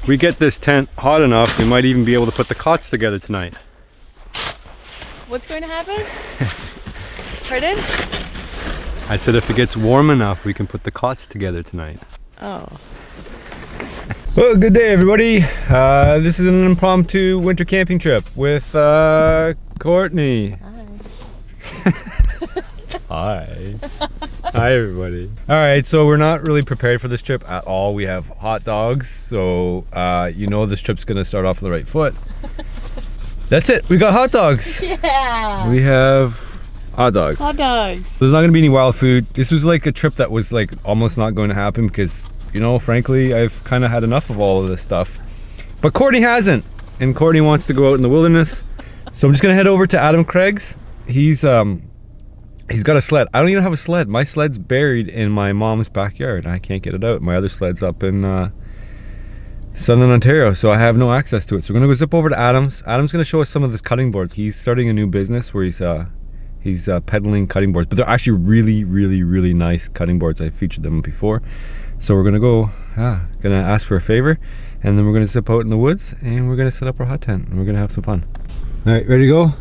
we get this tent hot enough, we might even be able to put the cots together tonight. What's going to happen? Pardon? I said if it gets warm enough, we can put the cots together tonight. Oh. Well, good day everybody. This is an impromptu winter camping trip with Courtney. Hi. Hi. Hi everybody. Alright, so we're not really prepared for this trip at all. We have hot dogs, so you know this trip's gonna start off on the right foot. That's it, we got hot dogs. Yeah. We have hot dogs. Hot dogs. There's not gonna be any wild food. This was like a trip that was like almost not going to happen because, you know, frankly, I've kind of had enough of all of this stuff. But Courtney hasn't, and Courtney wants to go out in the wilderness. So I'm just gonna head over to Adam Craig's. He's got a sled. I don't even have a sled. My sled's buried in my mom's backyard. I can't get it out. My other sled's up in Southern Ontario, so I have no access to it. So we're gonna go zip over to Adam's. Adam's gonna show us some of his cutting boards. He's starting a new business where he's peddling cutting boards, but they're actually really nice cutting boards. I featured them before. So we're gonna go, gonna ask for a favor, and then we're gonna zip out in the woods, and we're gonna set up our hot tent, and we're gonna have some fun. All right, ready to go?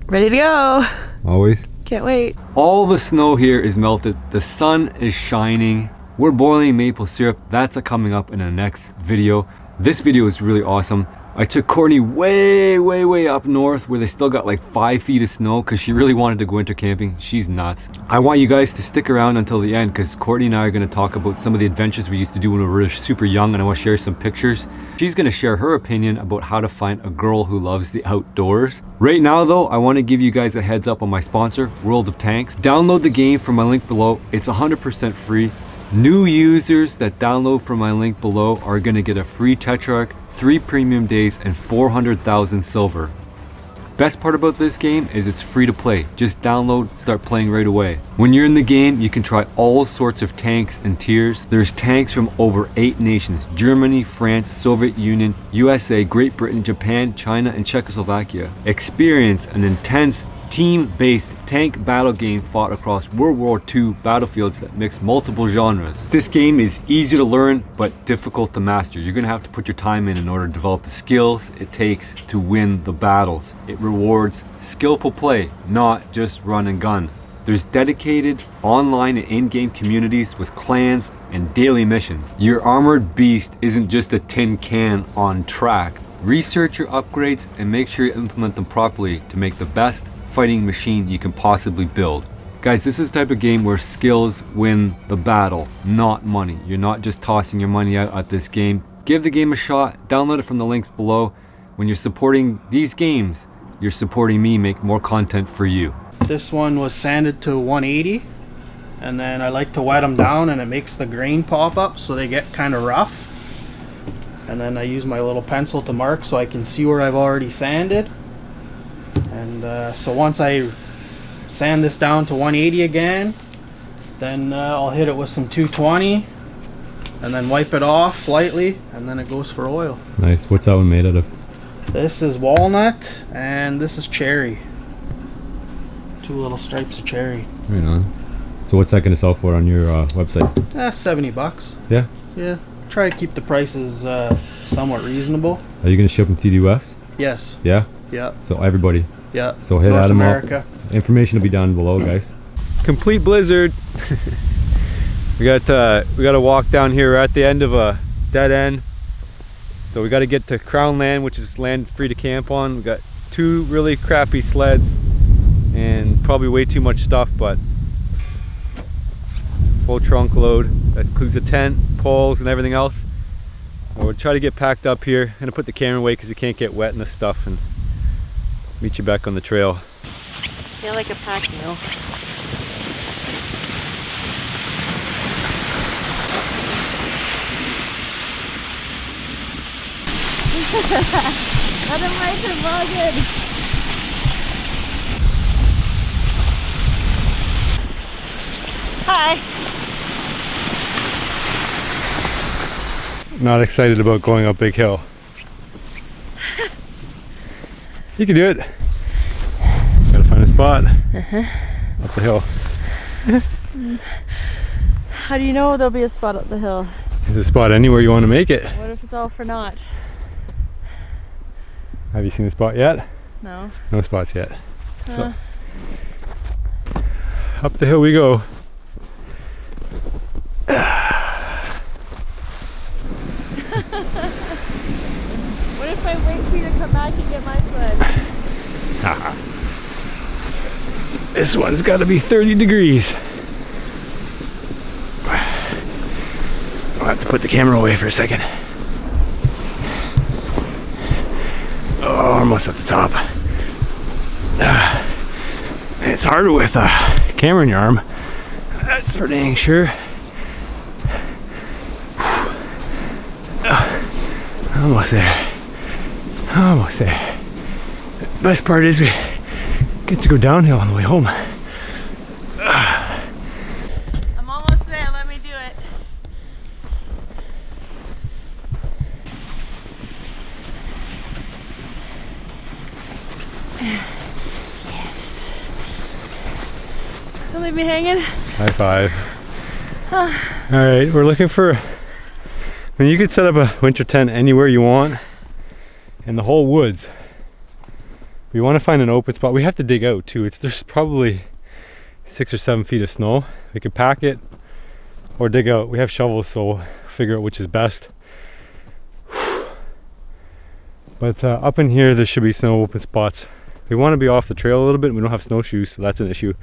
Ready to go. Always. Can't wait. All the snow here is melted. The sun is shining. We're boiling maple syrup. That's coming up in the next video. This video is really awesome. I took Courtney way up north where they still got like 5 feet of snow because she really wanted to go winter camping. She's nuts. I want you guys to stick around until the end because Courtney and I are going to talk about some of the adventures we used to do when we were super young, and I want to share some pictures. She's going to share her opinion about how to find a girl who loves the outdoors. Right now though, I want to give you guys a heads up on my sponsor, World of Tanks. Download the game from my link below. It's 100% free. New users that download from my link below are going to get a free Tetrarch, 3 premium days, and 400,000 silver. Best part about this game is it's free to play. Just download, start playing right away. When you're in the game, you can try all sorts of tanks and tiers. There's tanks from over 8 nations: Germany, France, Soviet Union, USA, Great Britain, Japan, China, and Czechoslovakia. Experience an intense team-based tank battle game fought across World War II battlefields that mix multiple genres. This game is easy to learn but difficult to master. You're gonna have to put your time in order to develop the skills it takes to win the battles. It rewards skillful play, not just run and gun. There's dedicated online and in-game communities with clans and daily missions. Your armored beast isn't just a tin can on track. Research your upgrades and make sure you implement them properly to make the best fighting machine you can possibly build. Guys, this is the type of game where skills win the battle, not money. You're not just tossing your money out at this game. Give the game a shot, download it from the links below. When you're supporting these games, you're supporting me make more content for you. This one was sanded to 180, and then I like to wet them down and it makes the grain pop up so they get kind of rough. And then I use my little pencil to mark so I can see where I've already sanded. And so once I sand this down to 180 again, then I'll hit it with some 220 and then wipe it off lightly, and then it goes for oil. Nice. What's that one made out of? This is walnut and this is cherry. 2 little stripes of cherry. Right on. So what's that going to sell for on your website? 70 bucks. Yeah? Yeah. Try to keep the prices somewhat reasonable. Are you going to ship them to the US? Yes. Yeah? Yeah. So everybody. Yeah. So hit North Adam America. up. Information will be down below, guys. Complete blizzard. we got to walk down here. We're at the end of a dead end. So we got to get to Crown Land, which is land free to camp on. We got 2 really crappy sleds and probably way too much stuff, but full trunk load. That includes a tent, poles, and everything else. We'll try to get packed up here. I'm gonna put the camera away because you can't get wet in this stuff, and meet you back on the trail. I feel like a pack mule. Otherwise I'm rugged. Hi. Not excited about going up Big Hill. You can do it. Gotta find a spot. Up the hill. How do you know there'll be a spot up the hill? There's a spot anywhere you want to make it. What if it's all for naught? Have you seen the spot yet? No. No spots yet. So up the hill we go. What if I wait for you to come back and get my sled? This one's got to be 30 degrees. I'll have to put the camera away for a second. Oh, almost at the top. It's harder with a camera in your arm. That's for dang sure. Almost there. Almost there. Best part is we get to go downhill on the way home. I'm almost there. Let me do it. Yes. Don't leave me hanging. High five. Alright, we're looking for... I mean, you could set up a winter tent anywhere you want in the whole woods. We want to find an open spot. We have to dig out too. There's probably 6 or 7 feet of snow. We could pack it or dig out. We have shovels, so we'll figure out which is best. But up in here, there should be some open spots. We want to be off the trail a little bit. We don't have snowshoes, so that's an issue.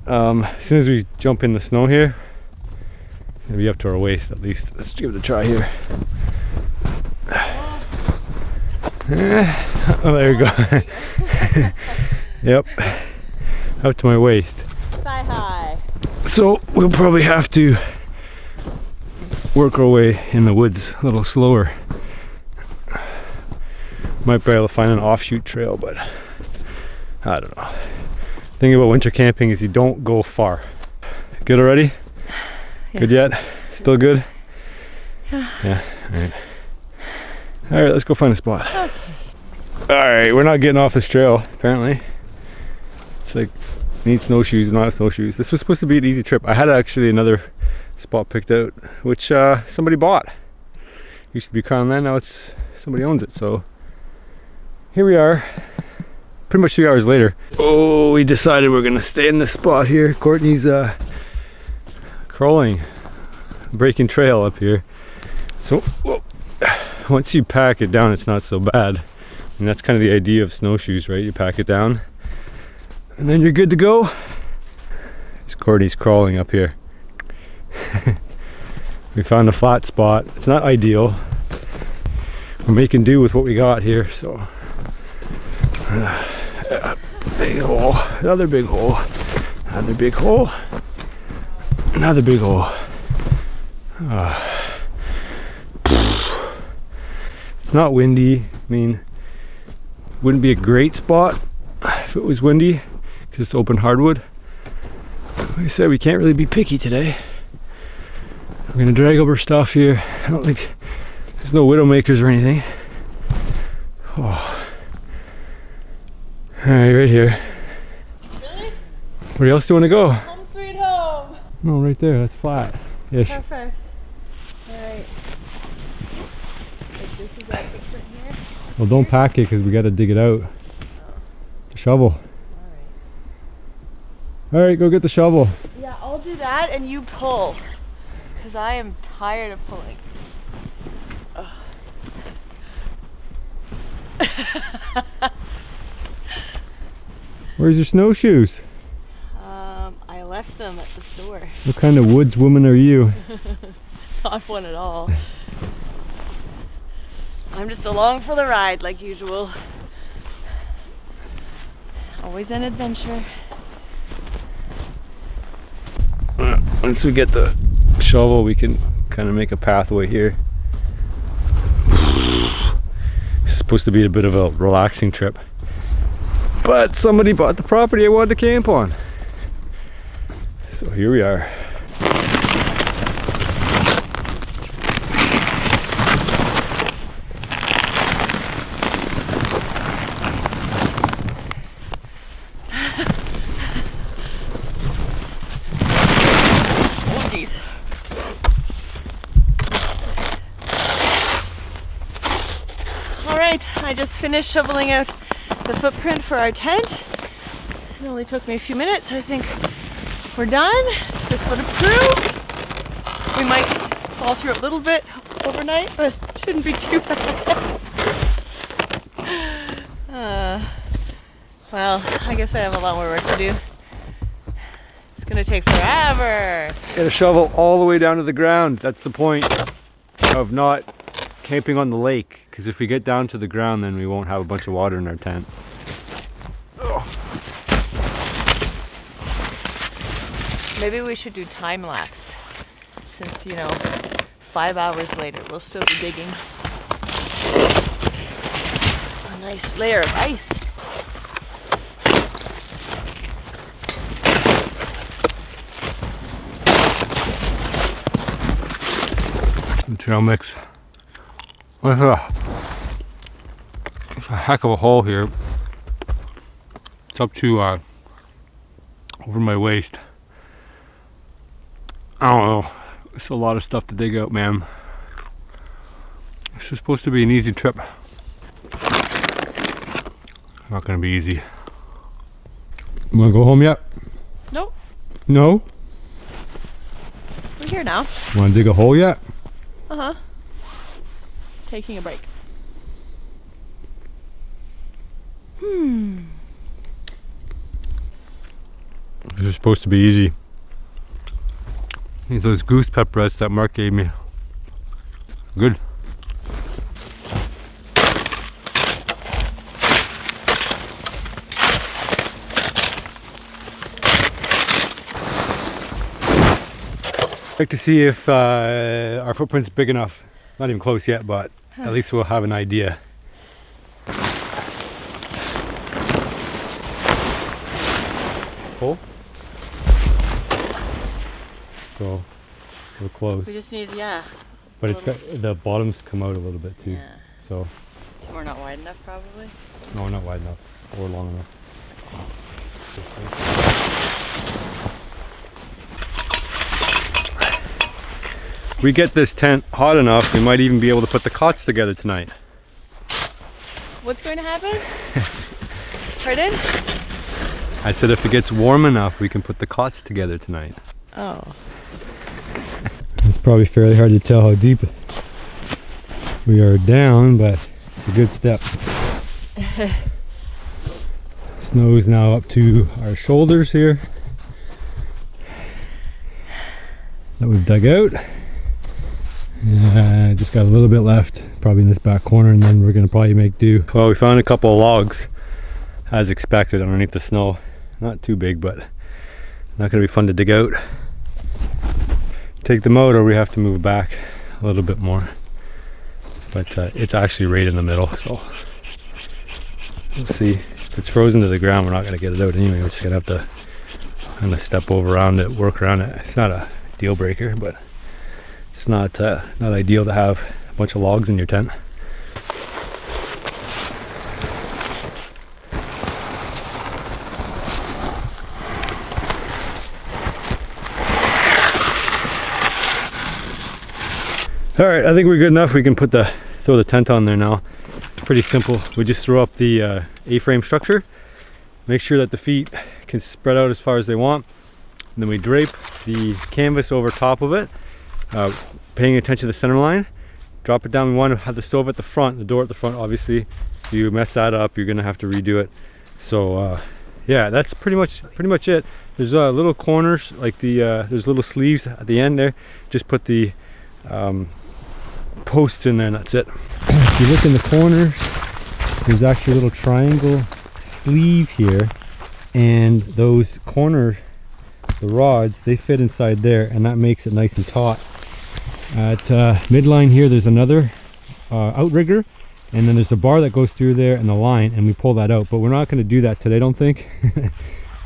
As soon as we jump in the snow here, it's gonna be up to our waist at least. Let's give it a try here. Oh, there we go. Yep, up to my waist. Thigh high. So we'll probably have to work our way in the woods a little slower. Might be able to find an offshoot trail, but I don't know. The thing about winter camping is you don't go far. Good already? Yeah. Good yet? Still good? Yeah. Alright. Alright, let's go find a spot. Okay. Alright, we're not getting off this trail, apparently. It's like, need snowshoes, we don't have snowshoes. This was supposed to be an easy trip. I had actually another spot picked out, which somebody bought. Used to be Crown Land, now it's somebody owns it, so here we are. Pretty much 3 hours later. Oh, we decided we're gonna stay in this spot here. Courtney's crawling, breaking trail up here. So whoa, once you pack it down, it's not so bad. And that's kind of the idea of snowshoes, right? You pack it down and then you're good to go. Courtney's crawling up here. We found a flat spot. It's not ideal. We're making do with what we got here, so big hole, another big hole, another big hole, another big hole. It's not windy. I mean, wouldn't be a great spot if it was windy because it's open hardwood. Like I said, we can't really be picky today. We're gonna drag over stuff here. I don't think there's no widowmakers or anything. Oh. Alright, right here. Really? Where else do you want to go? Home sweet home. No, right there. That's flat. Ish. Perfect. Alright. Like this is that footprint here? Well, don't pack it because we got to dig it out. The shovel. Alright, go get the shovel. Yeah, I'll do that and you pull. Because I am tired of pulling. Where's your snowshoes? I left them at the store. What kind of woods woman are you? Not one at all. I'm just along for the ride like usual. Always an adventure. Once we get the shovel, we can kind of make a pathway here. It's supposed to be a bit of a relaxing trip. But somebody bought the property I wanted to camp on. So here we are. right, I just finished shoveling out the footprint for our tent. It only took me a few minutes. I think we're done. Just put it through. We might fall through a little bit overnight, but shouldn't be too bad. Well, I guess I have a lot more work to do. It's gonna take forever. Gotta shovel all the way down to the ground. That's the point of not camping on the lake. Because if we get down to the ground, then we won't have a bunch of water in our tent. Ugh. Maybe we should do time lapse. Since, you know, 5 hours later, we'll still be digging. A nice layer of ice. Trail mix. There's a heck of a hole here. It's up to over my waist. I don't know. It's a lot of stuff to dig out, man. This is supposed to be an easy trip. Not gonna be easy. You wanna go home yet? Nope. No? We're here now. Wanna dig a hole yet? Uh-huh. Taking a break. This is supposed to be easy. These are those goose peppers that Mark gave me. Good. I'd like to see if our footprint's big enough. Not even close yet, but at least we'll have an idea. Pull. So we're close. We just need, yeah. But it's got the bottoms come out a little bit too. Yeah. So we're not wide enough, probably. no, not wide enough or long enough. We get this tent hot enough, we might even be able to put the cots together tonight. What's going to happen? Pardon? I said if it gets warm enough, we can put the cots together tonight. Oh. It's probably fairly hard to tell how deep we are down, but it's a good step. Snow's now up to our shoulders here that we've dug out. Just got a little bit left, probably in this back corner, and then we're gonna probably make do. Well, we found a couple of logs, as expected, underneath the snow. Not too big, but not gonna be fun to dig out. Take them out, or we have to move back a little bit more. But it's actually right in the middle, so we'll see. If it's frozen to the ground, we're not gonna get it out anyway. We're just gonna have to kind of step over around it, work around it. It's not a deal breaker, but it's not ideal to have a bunch of logs in your tent. All right, I think we're good enough. We can throw the tent on there now. It's pretty simple. We just throw up the A-frame structure, make sure that the feet can spread out as far as they want, and then we drape the canvas over top of it, paying attention to the center line. Drop it down. We want to have the stove at the front, the door at the front. Obviously, if you mess that up, you're gonna have to redo it. So yeah, that's pretty much it. There's little corners, like there's little sleeves at the end there. Just put the posts in there, and that's it. If you look in the corners, there's actually a little triangle sleeve here, and those corners, the rods, they fit inside there, and that makes it nice and taut. At midline here, there's another outrigger, and then there's a bar that goes through there and the line, and we pull that out, but we're not going to do that today, I don't think.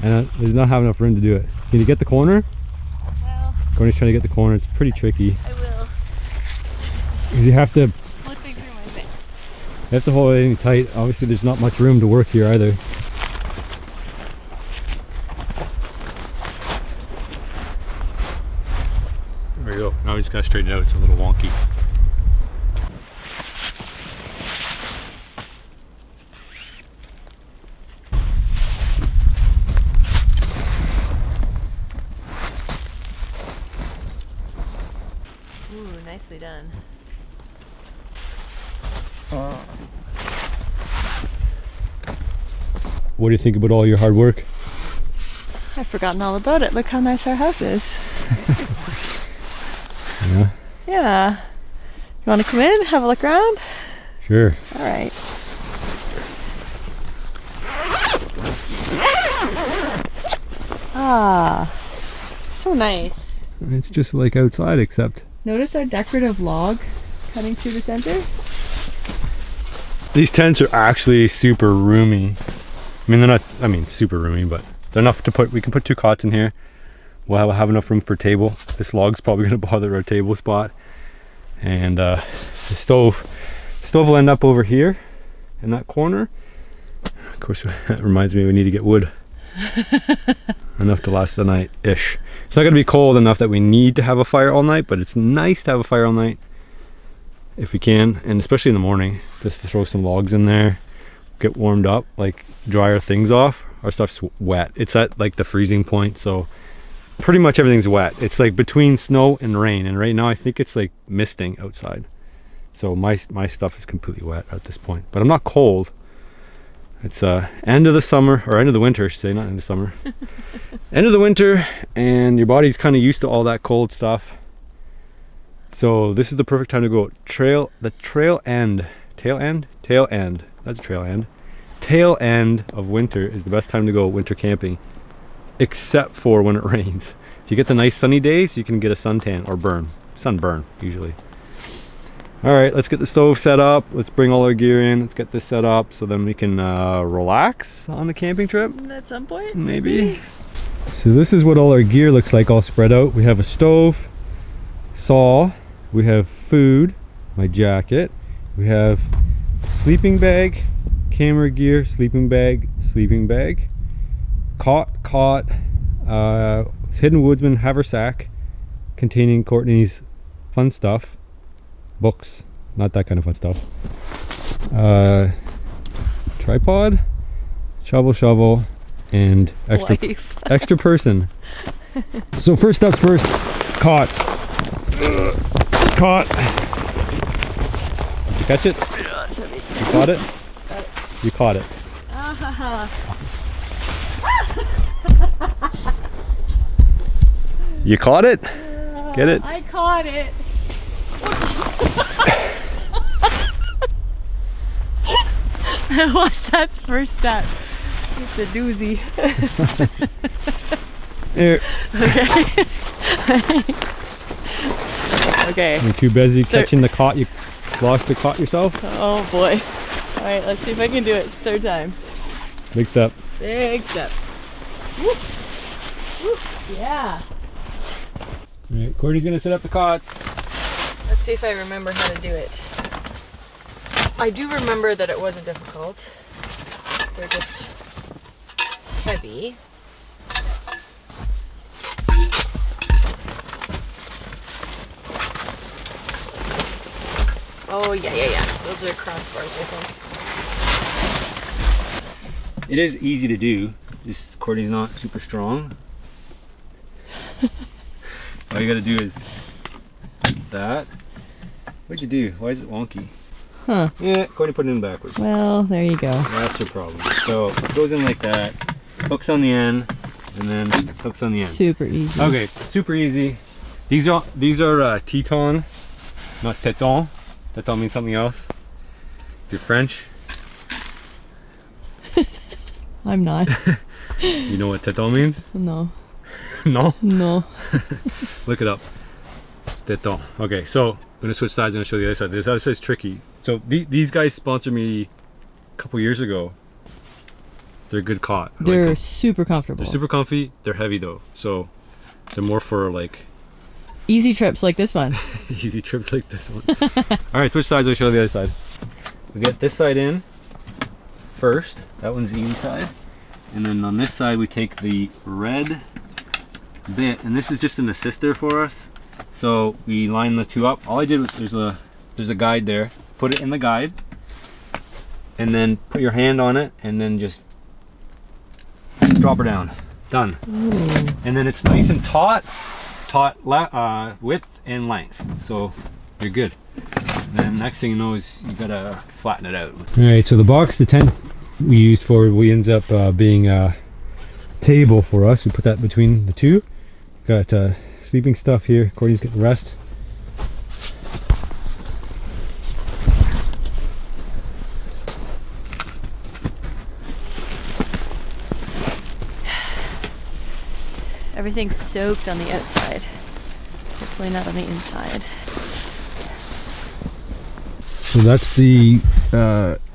And there's not have enough room to do it. Can you get the corner? Well, Courtney's trying to get the corner. It's pretty tricky. I will. You have to Slipping through my face. You have to hold it in tight. Obviously there's not much room to work here either. There we go. Now we just gotta straighten it out. It's a little wonky. nicely done. What do you think about all your hard work? I've forgotten all about it. Look how nice our house is. Yeah. Yeah. You want to come in, have a look around? Sure. All right. Ah, so nice. It's just like outside, except Notice our decorative log cutting through the center? these tents are actually super roomy. I mean, they're not, super roomy, but they're enough to put, we can put 2 cots in here. We'll have enough room for a table. This log's probably gonna bother our table spot. And the stove will end up over here in that corner. Of course, that reminds me we need to get wood. Enough to last the night-ish. It's not gonna be cold enough that we need to have a fire all night, but it's nice to have a fire all night if we can, and especially in the morning, just to throw some logs in there, get warmed up, like dry our things off. Our stuff's wet. It's at like the freezing point, so pretty much everything's wet. It's like between snow and rain, and right now I think it's like misting outside. So my stuff is completely wet at this point, but I'm not cold. It's end of the summer, or end of the winter, I should say, not end of summer. End of the winter, and your body's kind of used to all that cold stuff. So this is the perfect time to go tail end of winter is the best time to go winter camping, except for when it rains. If you get the nice sunny days, you can get a suntan or sunburn usually. All right, let's get the stove set up. Let's bring all our gear in. Let's get this set up so then we can relax on the camping trip. At some point? Maybe. So this is what all our gear looks like all spread out. We have a stove, saw, we have food, my jacket, we have sleeping bag, camera gear, sleeping bag, cot, hidden woodsman haversack containing Courtney's fun stuff. Books, not that kind of fun stuff. Tripod, shovel, and extra person. So first steps first, cots. Caught. Did you catch it? You caught it? You caught it. You caught it? Get it? I caught it. What's that first step? It's a doozy. Here. Okay. Okay. You're too busy catching the caught. You lost the caught yourself? Oh boy. Alright, let's see if I can do it. 3rd time. Big step. Big step. Woo. Woo. Yeah. Alright, Courtney's gonna set up the cots. Let's see if I remember how to do it. I do remember that it wasn't difficult. They're just heavy. Oh yeah. Those are crossbars, I think. It is easy to do. Just Courtney's not super strong. All you gotta do is that. What'd you do? Why is it wonky? Huh. Yeah, Courtney put it in backwards. Well, there you go. That's your problem. So it goes in like that. Hooks on the end, and then hooks on the end. Super easy. Okay, super easy. These are Teton, not Teton. Teton means something else. If you're French. I'm not. You know what Teton means? No. No? No. Look it up. Teton. Okay, so I'm gonna switch sides and I'll show you the other side. This other side's tricky. So these guys sponsored me a couple years ago. They're a good cot. They're super comfortable. They're super comfy. They're heavy though, so they're more for like easy trips like this one. easy trips like this one. All right, switch sides. I'll show you the other side. We get this side in first. That one's the easy side, and then on this side we take the red bit, and this is just an assister for us. So we line the two up. All I did was there's a guide there. Put it in the guide, and then put your hand on it, and then just drop her down. Done. Ooh. And then it's nice and taut width and length. So you're good. And then next thing you know is you gotta flatten it out. All right, so the box, the tent we used for ends up being a table for us. We put that between the two. Got sleeping stuff here. Courtney's getting rest. Everything's soaked on the outside. Hopefully not on the inside. So that's the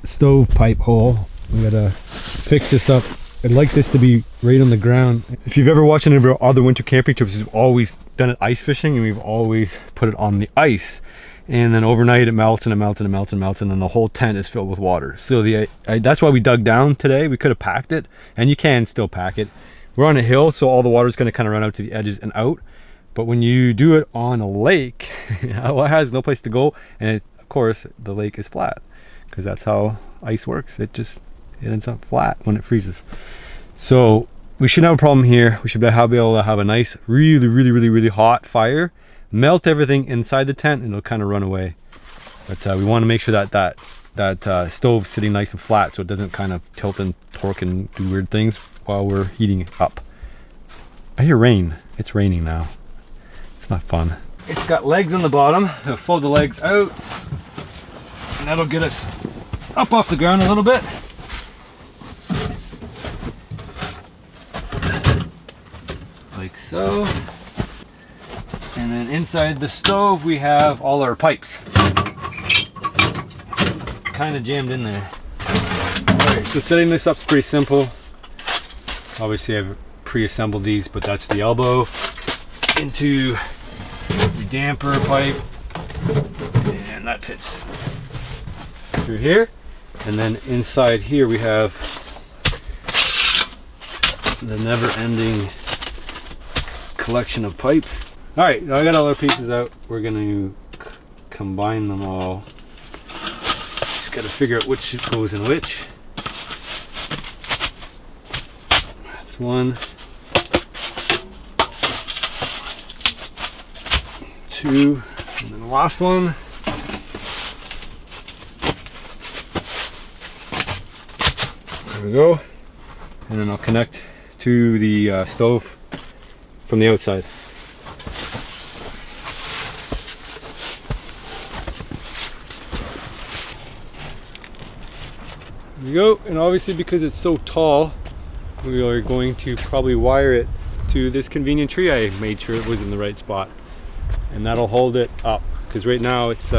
stove pipe hole. We gotta fix this up. I'd like this to be right on the ground. If you've ever watched any of our other winter camping trips, we've always done it ice fishing, and we've always put it on the ice. And then overnight it melts and it melts and it melts and melts, and then the whole tent is filled with water. So that's why we dug down today. We could have packed it, and you can still pack it. We're on a hill, so all the water is going to kind of run out to the edges and out. But when you do it on a lake, it has no place to go, and of course the lake is flat, because that's how ice works. It ends up flat when it freezes. So we shouldn't have a problem here. We should be able to have a nice, really hot fire, melt everything inside the tent, and it'll kind of run away. But we want to make sure that stove's sitting nice and flat, so it doesn't kind of tilt and torque and do weird things while we're heating it up. I hear rain. It's raining now. It's not fun. It's got legs on the bottom. I'll fold the legs out, and that'll get us up off the ground a little bit. Like so. And then inside the stove we have all our pipes. Kind of jammed in there. Alright, so setting this up is pretty simple. Obviously I've pre-assembled these, but that's the elbow into the damper pipe, and that fits through here. And then inside here we have the never-ending collection of pipes. All right, now I got all our pieces out. We're gonna combine them all. Just gotta figure out which goes in which. That's one, two, and then the last one. There we go. And then I'll connect to the stove from the outside. There we go. And obviously, because it's so tall, we are going to probably wire it to this convenient tree. I made sure it was in the right spot, and that'll hold it up, because right now it's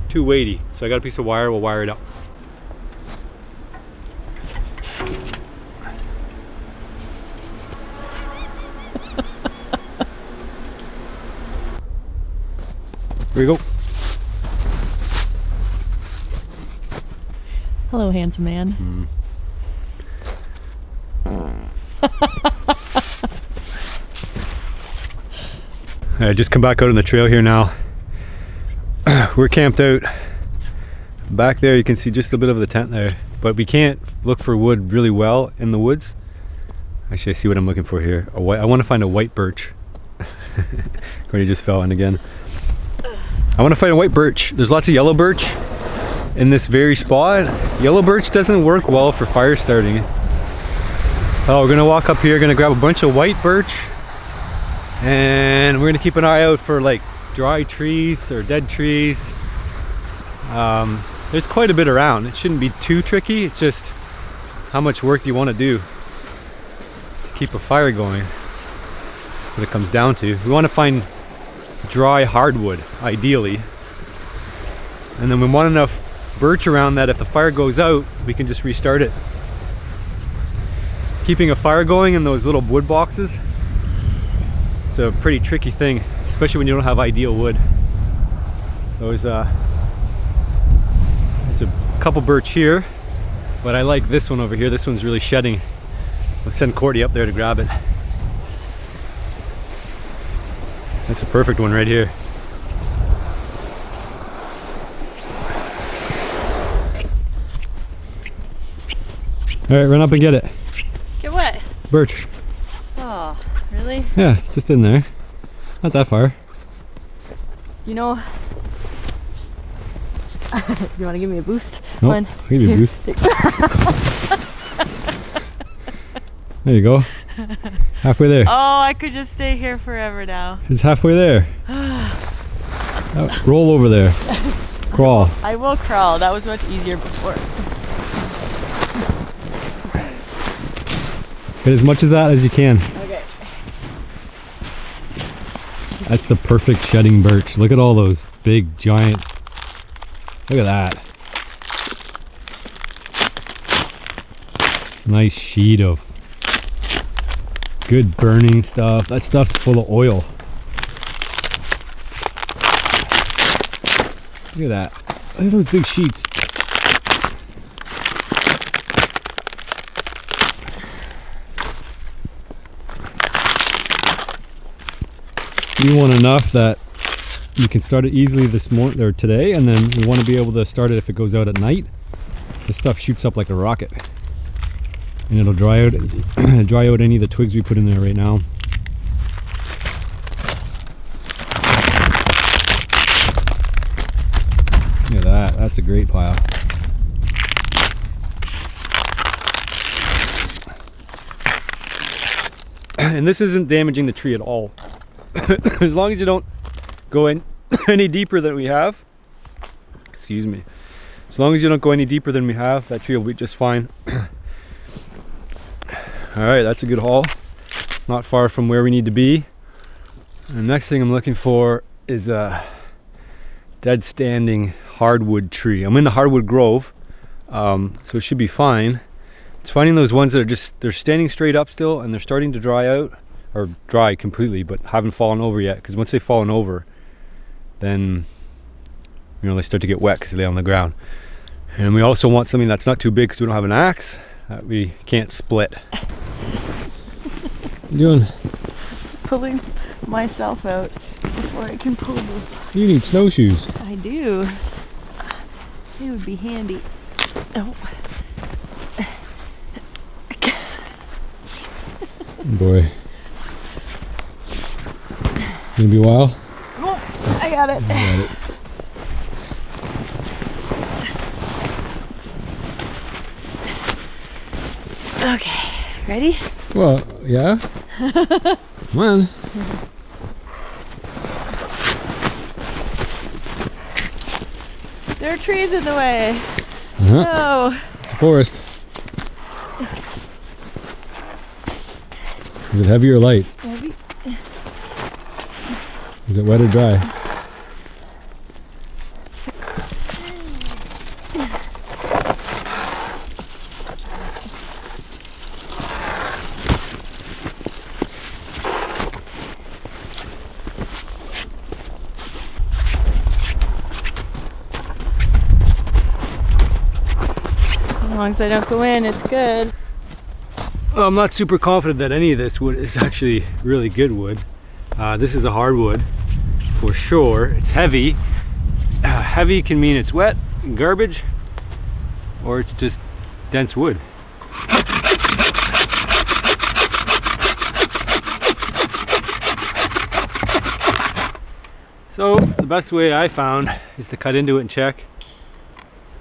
too weighty. So I got a piece of wire, we'll wire it up. Here we go. Hello, handsome man. I just come back out on the trail here now. We're camped out. Back there you can see just a bit of the tent there, but we can't look for wood really well in the woods. Actually, I see what I'm looking for here. I want to find a white birch. Courtney just fell in again. I want to find a white birch. There's lots of yellow birch in this very spot. Yellow birch doesn't work well for fire starting. Oh, we're gonna walk up here, gonna grab a bunch of white birch, and we're gonna keep an eye out for like dry trees or dead trees. There's quite a bit around. It shouldn't be too tricky. It's just how much work do you want to do to keep a fire going. What it comes down to. We want to find dry hardwood, ideally, and then we want enough birch around that if the fire goes out, we can just restart it. Keeping a fire going in those little wood boxes, it's a pretty tricky thing, especially when you don't have ideal wood. There's a couple birch here, but I like this one over here. This one's really shedding. We'll send Courtney up there to grab it. That's a perfect one right here. All right, run up and get it. Get what? Birch. Oh, really? Yeah, it's just in there. Not that far. You know, you want to give me a boost? Nope, 1, I'll give you a 2, boost. 3. There you go. Halfway there. Oh, I could just stay here forever now. It's halfway there. Roll over there. Crawl. I will crawl. That was much easier before. Get as much of that as you can. Okay. That's the perfect shedding birch. Look at all those big giant. Look at that. Nice sheet of good burning stuff. That stuff's full of oil. Look at that. Look at those big sheets. You want enough that you can start it easily this morning or today, and then you want to be able to start it if it goes out at night. This stuff shoots up like a rocket, and it'll dry out any of the twigs we put in there right now. Look at that. That's a great pile. And this isn't damaging the tree at all. As long as you don't go in any deeper than we have, excuse me, as long as you don't go any deeper than we have, that tree will be just fine. Alright, that's a good haul. Not far from where we need to be. And the next thing I'm looking for is a dead standing hardwood tree. I'm in the hardwood grove, so it should be fine. It's finding those ones that are just, they're standing straight up still and they're starting to dry out, or dry completely, but haven't fallen over yet, because once they've fallen over, then they start to get wet because they lay on the ground. And we also want something that's not too big because we don't have an axe that we can't split. What are you doing? Pulling myself out before I can pull this. You need snowshoes. I do. It would be handy. Oh. Boy. Gonna be a while? Oh, I got it. I got it. Okay, ready? Well, yeah. Come on. There are trees in the way. Uh-huh. No. Forest. Is it heavy or light? Heavy. Is it wet or dry? As long as I don't go in, it's good. Well, I'm not super confident that any of this wood is actually really good wood. This is a hardwood for sure. It's heavy. Heavy can mean it's wet and garbage, or it's just dense wood. So the best way I found is to cut into it and check,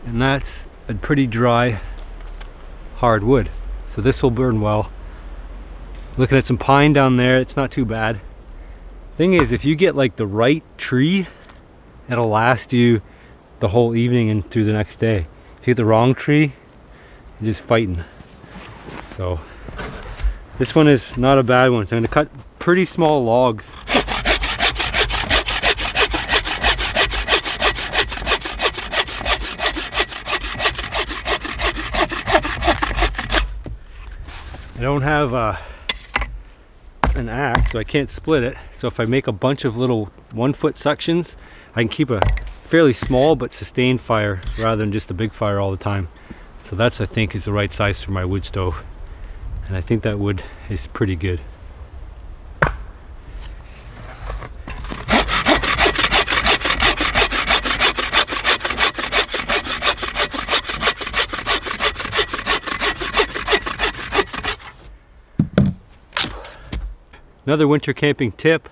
and that's a pretty dry hard wood. So this will burn well. Looking at some pine down there, it's not too bad. Thing is, if you get like the right tree, it'll last you the whole evening and through the next day. If you get the wrong tree, you're just fighting. So this one is not a bad one. So I'm going to cut pretty small logs. I don't have an axe, so I can't split it. So if I make a bunch of little 1-foot sections, I can keep a fairly small but sustained fire rather than just a big fire all the time. So that's, I think, is the right size for my wood stove. And I think that wood is pretty good. Another winter camping tip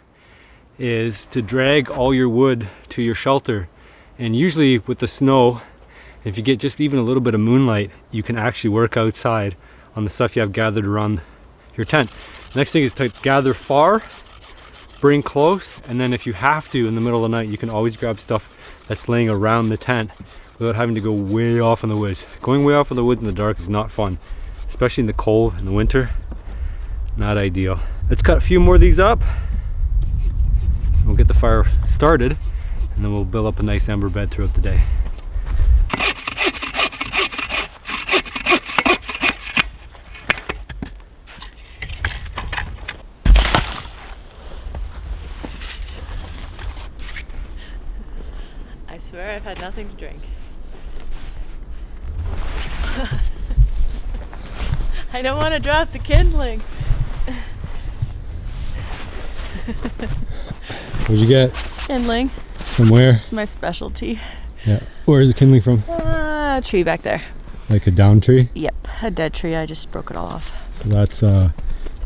is to drag all your wood to your shelter. And usually with the snow, if you get just even a little bit of moonlight, you can actually work outside on the stuff you have gathered around your tent. Next thing is to gather far, bring close, and then if you have to in the middle of the night, you can always grab stuff that's laying around the tent without having to go way off in the woods. Going way off in the woods in the dark is not fun, especially in the cold in the winter. Not ideal. Let's cut a few more of these up. We'll get the fire started, and then we'll build up a nice ember bed throughout the day. I swear I've had nothing to drink. I don't want to drop the kindling. What'd you get? Kindling. From where? It's my specialty. Yeah. Where is the kindling from? A tree back there. Like a down tree? Yep, a dead tree. I just broke it all off. So that's the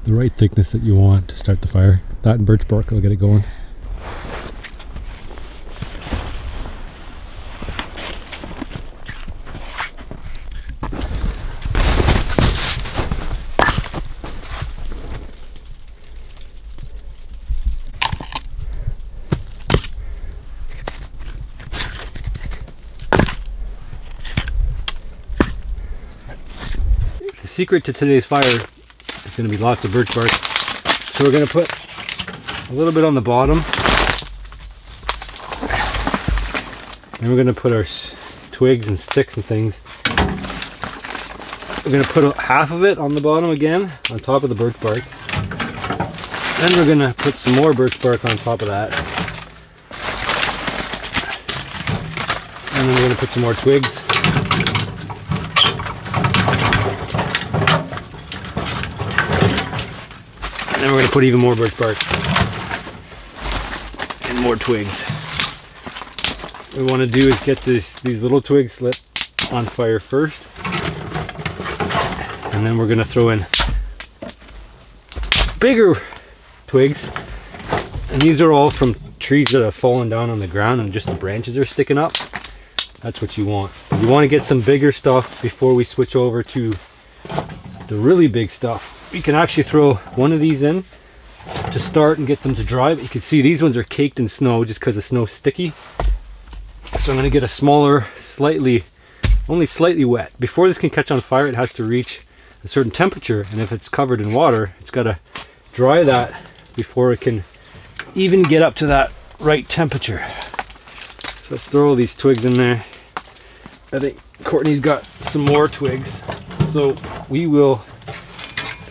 right thickness that you want to start the fire. That and birch bark will get it going. The secret to today's fire is going to be lots of birch bark. So we're going to put a little bit on the bottom. Then we're going to put our twigs and sticks and things. We're going to put half of it on the bottom again, on top of the birch bark. Then we're going to put some more birch bark on top of that. And then we're going to put some more twigs. And then we're going to put even more birch bark and more twigs. What we want to do is get these little twigs lit on fire first, and then we're going to throw in bigger twigs. And these are all from trees that have fallen down on the ground and just the branches are sticking up. That's what you want. You want to get some bigger stuff before we switch over to the really big stuff. You can actually throw one of these in to start and get them to dry, but you can see these ones are caked in snow just because the snow's sticky. So I'm going to get a smaller, only slightly wet. Before this can catch on fire, it has to reach a certain temperature, and if it's covered in water, it's got to dry that before it can even get up to that right temperature. So let's throw all these twigs in there. I think Courtney's got some more twigs, so we will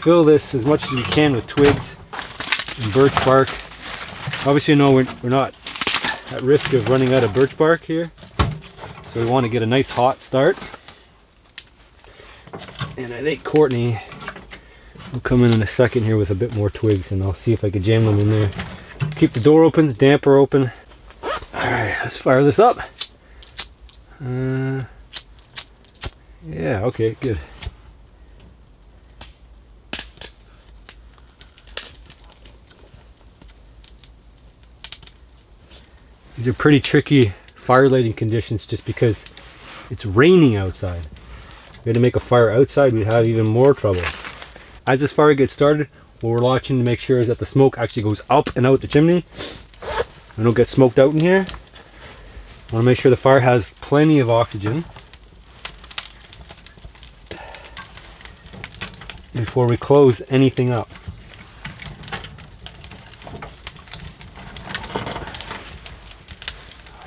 fill this as much as we can with twigs and birch bark. Obviously, no, we're not at risk of running out of birch bark here, so we want to get a nice hot start. And I think Courtney will come in a second here with a bit more twigs, and I'll see if I can jam them in there. Keep the door open, the damper open. All right, let's fire this up. Yeah, okay, good. These are pretty tricky fire lighting conditions just because it's raining outside. If we had to make a fire outside, we'd have even more trouble. As this fire gets started, what we're watching to make sure is that the smoke actually goes up and out the chimney. We don't get smoked out in here. I want to make sure the fire has plenty of oxygen before we close anything up.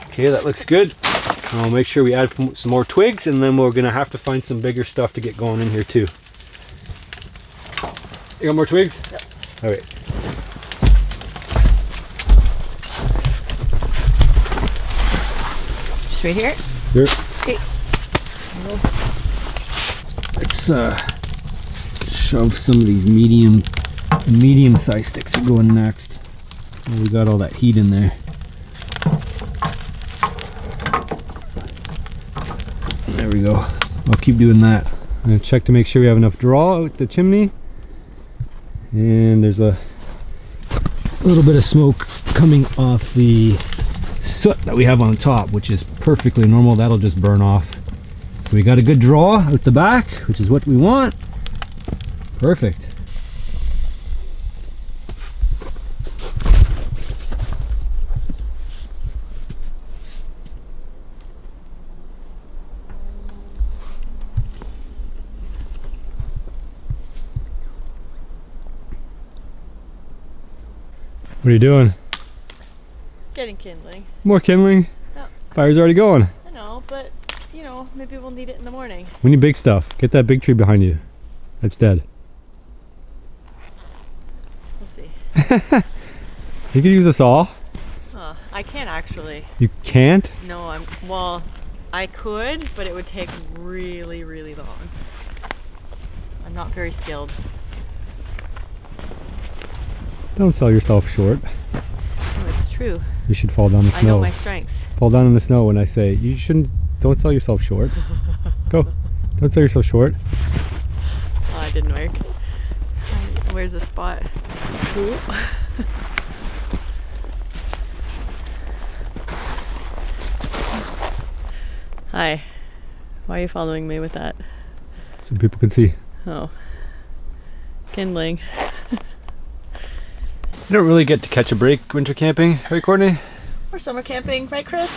Okay, that looks good. I'll make sure we add some more twigs, and then we're gonna have to find some bigger stuff to get going in here too. You got more twigs? Yep. All right. Just right here? Here. Okay. Let's shove some of these medium-sized sticks are going next. Oh, we got all that heat in there. There we go. I'll keep doing that. I'm gonna check to make sure we have enough draw out the chimney. And there's a little bit of smoke coming off the soot that we have on top, which is perfectly normal. That'll just burn off. So we got a good draw out the back, which is what we want. Perfect. What are you doing? Getting kindling. More kindling? Oh. Fire's already going. I know, but you know, maybe we'll need it in the morning. We need big stuff. Get that big tree behind you. That's dead. We'll see. You could use a saw. I can't actually. You can't? No, well, I could, but it would take really, really long. I'm not very skilled. Don't sell yourself short. Oh, it's true. You should fall down the snow. I know my strengths. Fall down in the snow when I say you shouldn't. Don't sell yourself short. Go. Don't sell yourself short. Oh, it didn't work. Where's the spot? Ooh. Hi. Why are you following me with that? So people can see. Oh. Kindling. You don't really get to catch a break winter camping, right, Courtney? Or summer camping, right, Chris?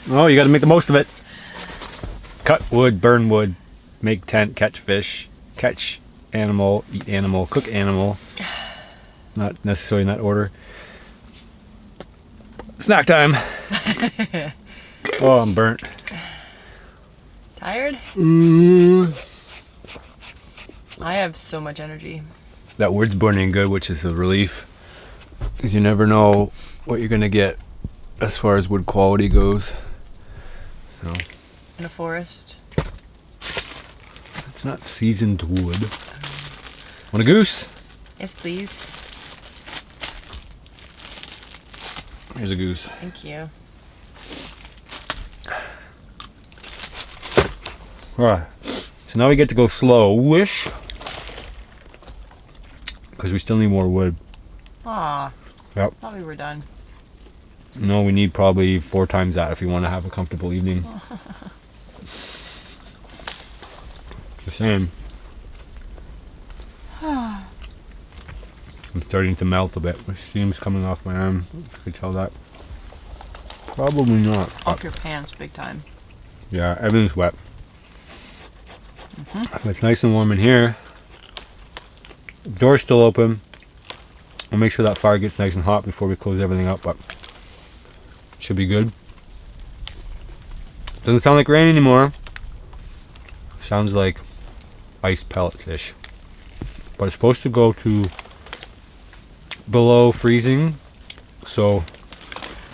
Oh, you got to make the most of it. Cut wood, burn wood, make tent, catch fish, catch animal, eat animal, cook animal. Not necessarily in that order. Snack time. Oh, I'm burnt. Tired? I have so much energy. That wood's burning good, which is a relief. Because you never know what you're going to get as far as wood quality goes. So. In a forest. It's not seasoned wood. Want a goose? Yes, please. Here's a goose. Thank you. Alright. So now we get to go slow-ish. Because we still need more wood. Aw. Yep. Thought we were done. No, we need probably 4 times that if you want to have a comfortable evening. Just saying. I'm starting to melt a bit. My steam's coming off my arm. I could tell that. Probably not. Off your pants big time. Yeah, everything's wet. It's nice and warm in here. Door's still open. We'll make sure that fire gets nice and hot before we close everything up, but should be good. Doesn't sound like rain anymore. Sounds like ice pellets-ish. But it's supposed to go to below freezing, so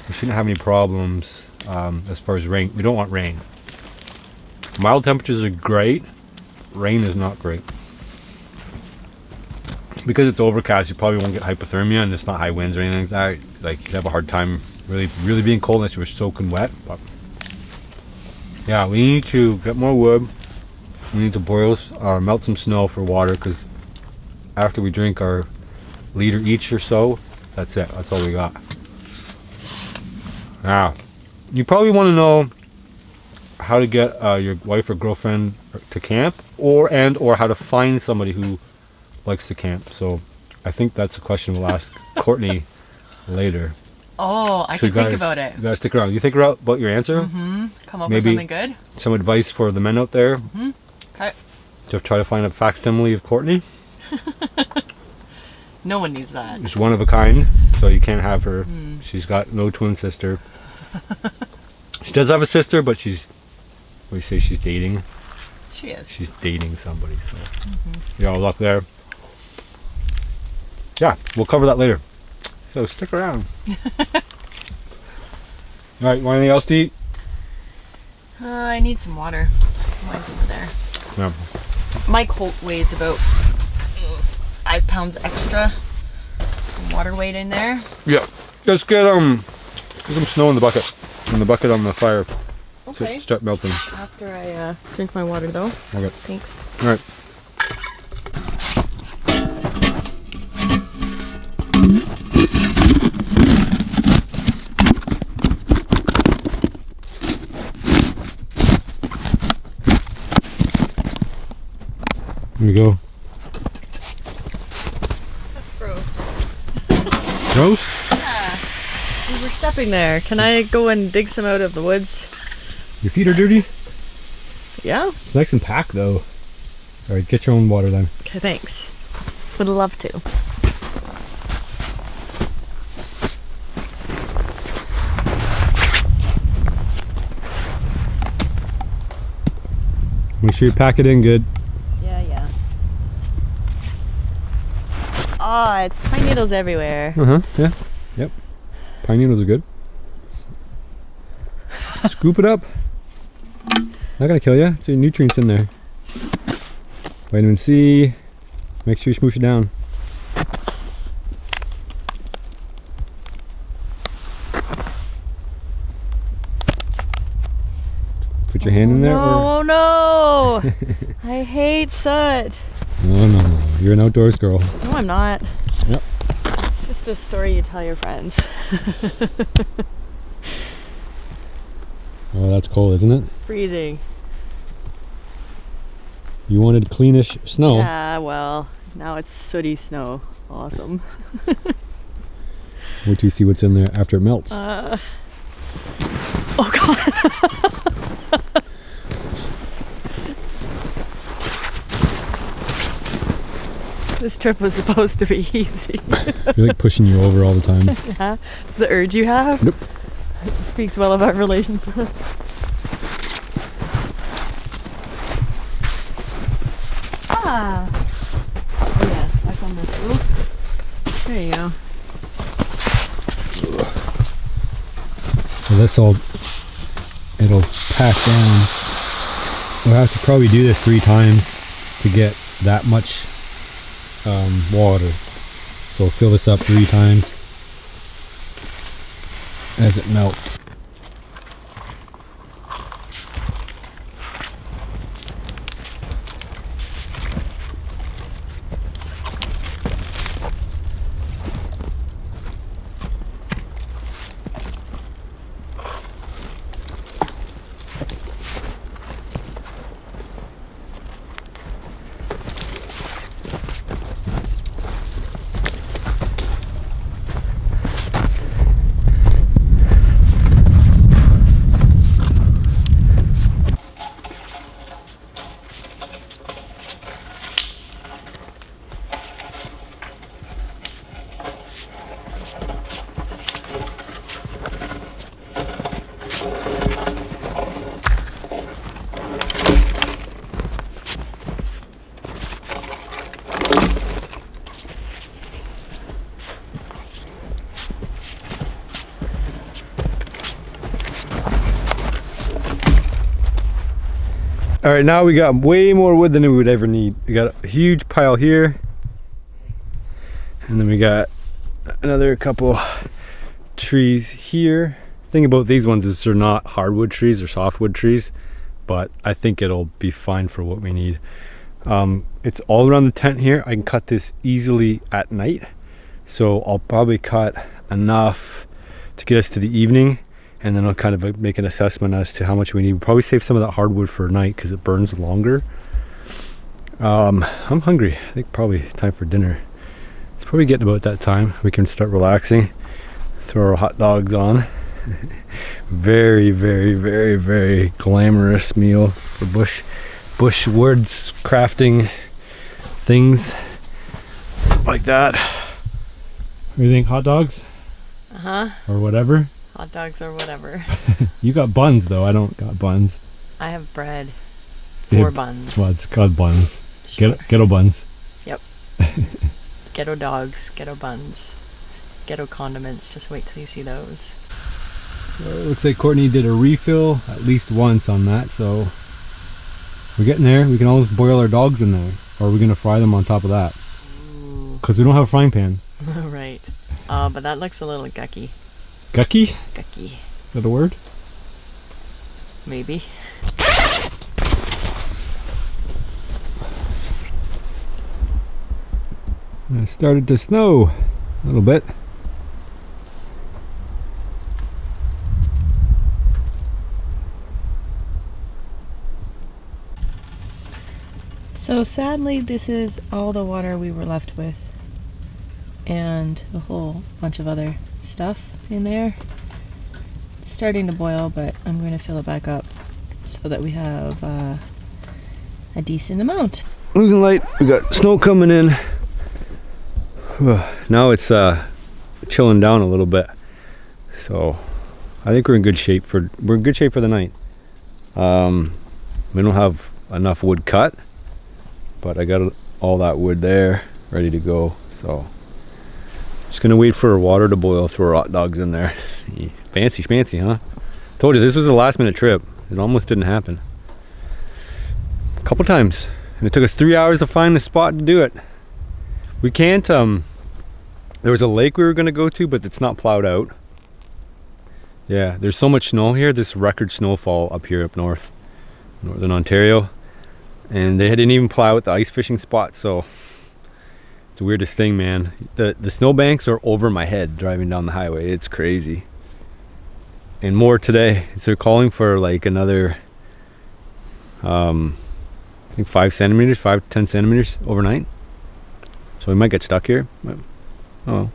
we shouldn't have any problems as far as rain. We don't want rain. Mild temperatures are great. Rain is not great. Because it's overcast, you probably won't get hypothermia, and it's not high winds or anything like that. Like, you have a hard time really being cold unless you're soaking wet. But yeah, we need to get more wood. We need to boil or melt some snow for water, because after we drink our liter each or so, that's it. That's all we got. Now, you probably want to know how to get your wife or girlfriend to camp, or how to find somebody who likes to camp. So I think that's a question we'll ask Courtney later. Oh, I can think about it. You gotta stick around. You think about your answer? Come up Maybe with something good. some advice for the men out there. Okay. To try to find a facsimile of Courtney. No one needs that. She's one of a kind, so you can't have her. She's got no twin sister. She does have a sister, but we say she's dating. She is. She's dating somebody, so yeah, all luck there. Yeah, we'll cover that later. So stick around. Alright, want anything else to eat? I need some water. Mine's over there. Yeah. My coat weighs about 5 pounds extra. Some water weight in there. Yeah. Let's get some snow in the bucket. In the bucket on the fire. Okay. So start melting. After I drink my water though. Okay. Thanks. Alright. Here we go. That's gross. Gross? Yeah. We were stepping there. Can I go and dig some out of the woods? Your feet are dirty? Yeah. It's nice and packed though. Alright, get your own water then. Okay, thanks. Would love to. Make sure you pack it in good. Yeah, yeah. Ah, it's pine needles everywhere. Yeah. Yep. Pine needles are good. Scoop it up. Not gonna kill you. There's your nutrients in there. Vitamin C. Make sure you smoosh it down. Put your hand in there. Oh no! I hate soot. No. You're an outdoors girl. No, I'm not. Yep. It's just a story you tell your friends. Oh, that's cold, isn't it? Freezing. You wanted cleanish snow. Yeah, well, now it's sooty snow. Awesome. Wait till you see what's in there after it melts. Oh god. This trip was supposed to be easy. You're like pushing you over all the time. Yeah, it's the urge you have. Nope. It speaks well about relationships. Ah. Oh yeah, back on this. Ooh. There you go. So this will, it'll pack down. We'll have to probably do this 3 times to get that much water. So we'll fill this up 3 times as it melts. All right, now we got way more wood than we would ever need. We got a huge pile here, and then we got another couple trees here. The thing about these ones is they're not hardwood trees, they're softwood trees, but I think it'll be fine for what we need. It's all around the tent here. I can cut this easily at night, so I'll probably cut enough to get us to the evening, and then I'll kind of make an assessment as to how much we need. We'll probably save some of that hardwood for night because it burns longer. I'm hungry. I think probably time for dinner. It's probably getting about that time. We can start relaxing, throw our hot dogs on. Very, very, very, very glamorous meal for bush woods crafting things like that. What do you think, hot dogs? Or whatever? Hot dogs or whatever. You got buns though, I don't got buns. I have bread. 4 buns. Well, it's got buns. Sure. Ghetto buns. Yep. Ghetto dogs, ghetto buns, ghetto condiments. Just wait till you see those. So it looks like Courtney did a refill at least once on that, so we're getting there. We can always boil our dogs in there, or we're gonna fry them on top of that. Because we don't have a frying pan. Right. But that looks a little gucky. Gucky? Gucky. Is that a word? Maybe. It started to snow a little bit. So sadly, this is all the water we were left with, and a whole bunch of other stuff in there. It's starting to boil, but I'm going to fill it back up so that we have a decent amount. Losing light. We got snow coming in. Now it's chilling down a little bit, so I think we're in good shape for the night. We don't have enough wood cut, but I got all that wood there ready to go, so just gonna wait for water to boil, throw our hot dogs in there. Fancy schmancy, huh? Told you this was a last minute trip. It almost didn't happen a couple times, and it took us 3 hours to find the spot to do it. We can't there was a lake we were going to go to, but it's not plowed out. Yeah, there's so much snow here. This record snowfall up here up north, northern Ontario, and they didn't even plow out the ice fishing spot, so it's the weirdest thing, man. The snowbanks are over my head driving down the highway. It's crazy. And more today. So they're calling for like another I think 5 centimeters, 5 to 10 centimeters overnight. So we might get stuck here. But, oh well.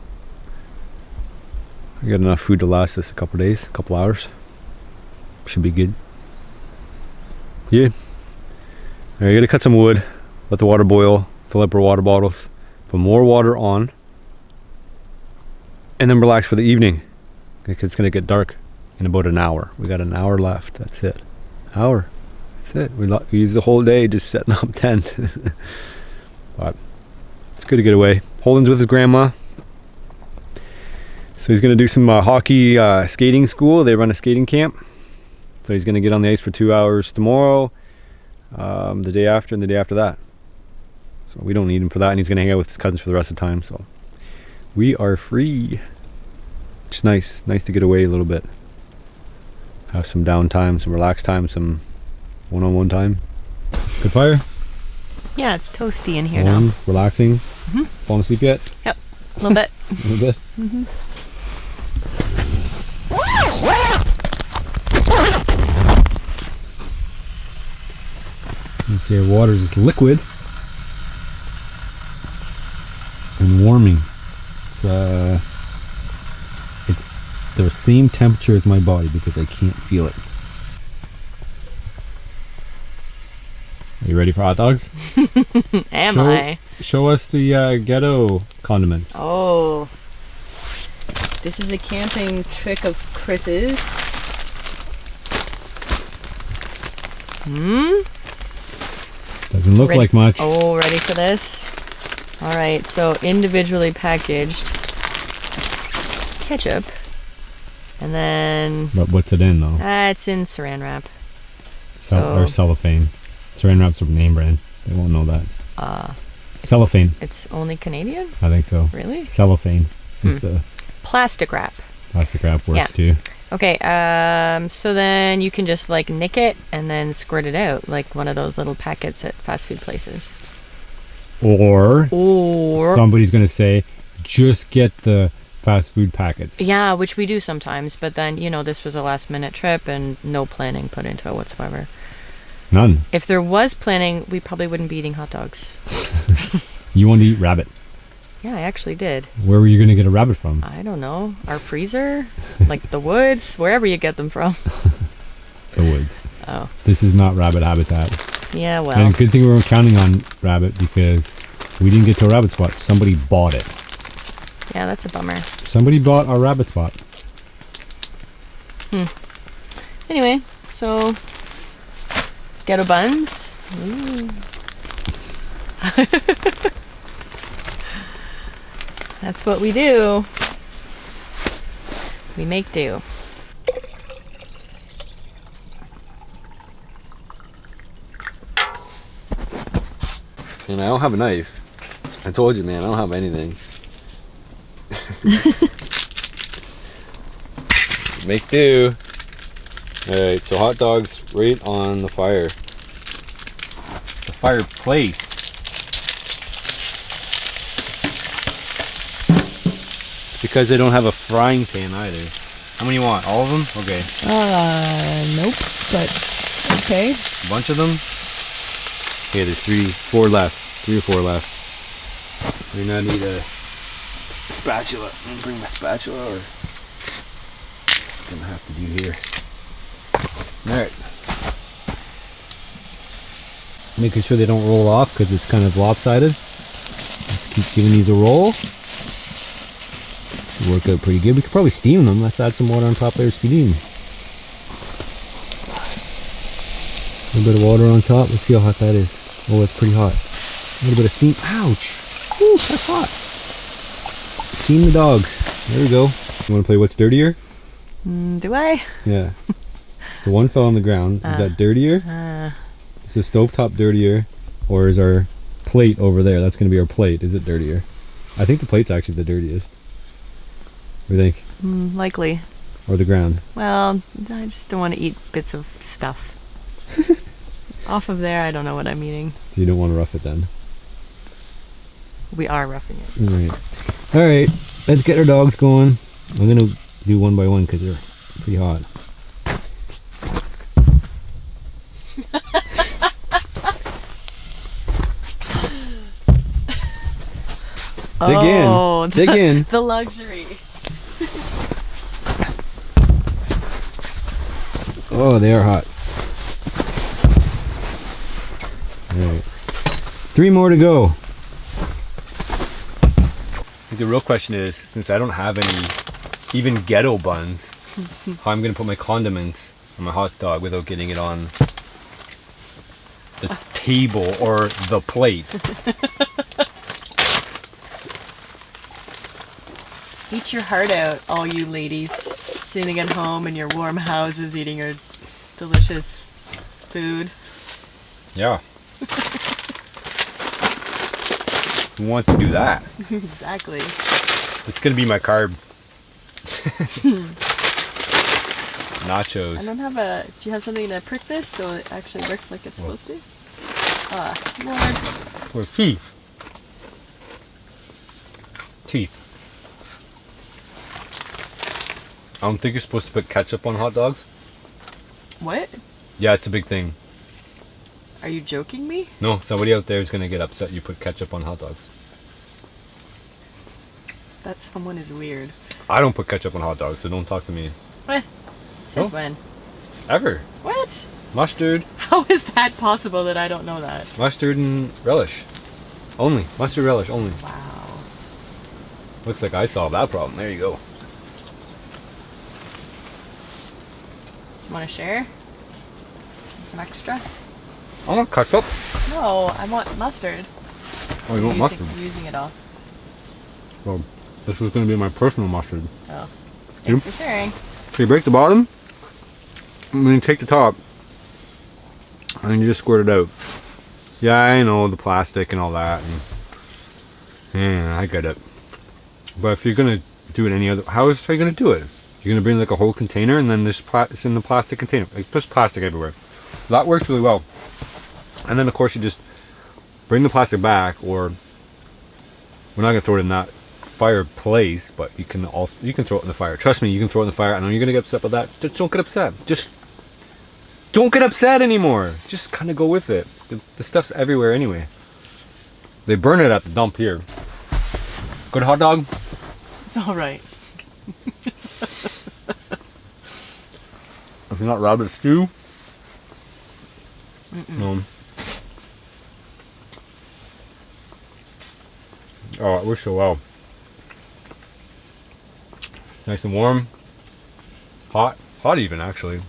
I got enough food to last us a couple days, a couple hours. Should be good. Yeah. I gotta cut some wood, let the water boil, fill up our water bottles, put more water on, and then relax for the evening. Because it's gonna get dark in about an hour. We got an hour left. That's it. Hour. That's it. We use the whole day just setting up tent. But it's good to get away. Holden's with his grandma, so he's gonna do some hockey skating school. They run a skating camp, so he's gonna get on the ice for 2 hours tomorrow, the day after, and the day after that. So we don't need him for that, and he's gonna hang out with his cousins for the rest of the time. So we are free. It's nice to get away a little bit, have some downtime, some relaxed time, some one-on-one time. Good fire. Yeah, it's toasty in here Warm, now. relaxing. Falling asleep yet? Yep, a little bit. A little bit. You see our water is liquid and warming. It's the same temperature as my body because I can't feel it. Are you ready for hot dogs? Am I? Show us the ghetto condiments. Oh, this is a camping trick of Chris's. Doesn't look like much. Oh, ready for this? All right, so individually packaged ketchup, and then But what's it in though? it's in saran wrap. Or cellophane. Saran wrap's a name brand. They won't know that. Cellophane. It's only Canadian? I think so. Really? Cellophane is the Plastic wrap. plastic wrap works Yeah. too. Okay, so then you can just like nick it and then squirt it out like one of those little packets at fast food places. Or Or somebody's gonna say, just get the fast food packets. yeah, which we do sometimes, but then you know this was a last minute trip and no planning put into it whatsoever. None. If there was planning, we probably wouldn't be eating hot dogs. You want to eat rabbit. Yeah, I actually did. Where were you gonna get a rabbit from? I don't know. Our freezer? Like the woods? Wherever you get them from. The woods. Oh. This is not rabbit habitat. Yeah, well. And good thing we weren't counting on rabbit because we didn't get to a rabbit spot. Somebody bought it. Yeah, that's a bummer. Somebody bought our rabbit spot. Anyway, so ghetto buns. Ooh. That's what we do. We make do. And I don't have a knife. I told you, man, I don't have anything. Make do. Alright, so hot dogs right on the fire. The fireplace. Because they don't have a frying pan either. How many you want? All of them? Okay. Nope, but okay. A bunch of them? Okay, there's 4 left. 3 or 4 left. I now need a spatula. I'm gonna bring my spatula, or I'm gonna have to do here. Alright. Making sure they don't roll off because it's kind of lopsided. Let's keep giving these a roll. Should work out pretty good. We could probably steam them. Let's add some water on top there, steam. A little bit of water on top. Let's see how hot that is. Oh, it's pretty hot. A little bit of steam. Ouch! Whew, that's hot. Steam the dogs. There we go. You want to play what's dirtier? Do I? Yeah. So one fell on the ground. Is that dirtier? Is the stovetop dirtier? Or is our plate over there? That's going to be our plate. Is it dirtier? I think the plate's actually the dirtiest. What do you think? Likely. Or the ground? Well, I just don't want to eat bits of stuff. Off of there, I don't know what I'm eating. So you don't want to rough it then? We are roughing it. Alright. Alright, let's get our dogs going. I'm going to do one by one because they're pretty hot. Dig in. The luxury. Oh, they are hot. Alright. 3 more to go. I think the real question is, since I don't have any even ghetto buns, how I'm going to put my condiments on my hot dog without getting it on the table or the plate. Eat your heart out, all you ladies sitting at home in your warm houses eating your delicious food. Yeah. Who wants to do that? Exactly. It's going to be my carb. Nachos. I don't have a... Do you have something to prick this so it actually works like it's supposed to? Lord. Or teeth. Teeth. I don't think you're supposed to put ketchup on hot dogs. What? Yeah, it's a big thing. Are you joking me? No, somebody out there is going to get upset you put ketchup on hot dogs. That someone is weird. I don't put ketchup on hot dogs, so don't talk to me. What? Since when? Ever. What? Mustard. How is that possible that I don't know that? Mustard and relish. Only. Mustard relish only. Wow. Looks like I solved that problem. There you go. Want to share? Some extra? I want ketchup. No, I want mustard. Oh, you want mustard? Using it all. Well, this is going to be my personal mustard. Oh. Thanks for sharing. So you break the bottom, and then you take the top, and then you just squirt it out. Yeah, I know the plastic and all that, and yeah, I get it. But if you're gonna do it any other, how are you gonna do it? You're gonna bring like a whole container, and then it's in the plastic container. Like there's plastic everywhere. That works really well. And then of course you just bring the plastic back, or we're not gonna throw it in that fireplace, but you can throw it in the fire. Trust me, you can throw it in the fire. I know you're gonna get upset with that. Just don't get upset. Just don't get upset anymore. Just kind of go with it. The stuff's everywhere anyway. They burn it at the dump here. Good hot dog? It's all right. If you're not rabbit stew, no. Oh, it works so well. Nice and warm. Hot even actually.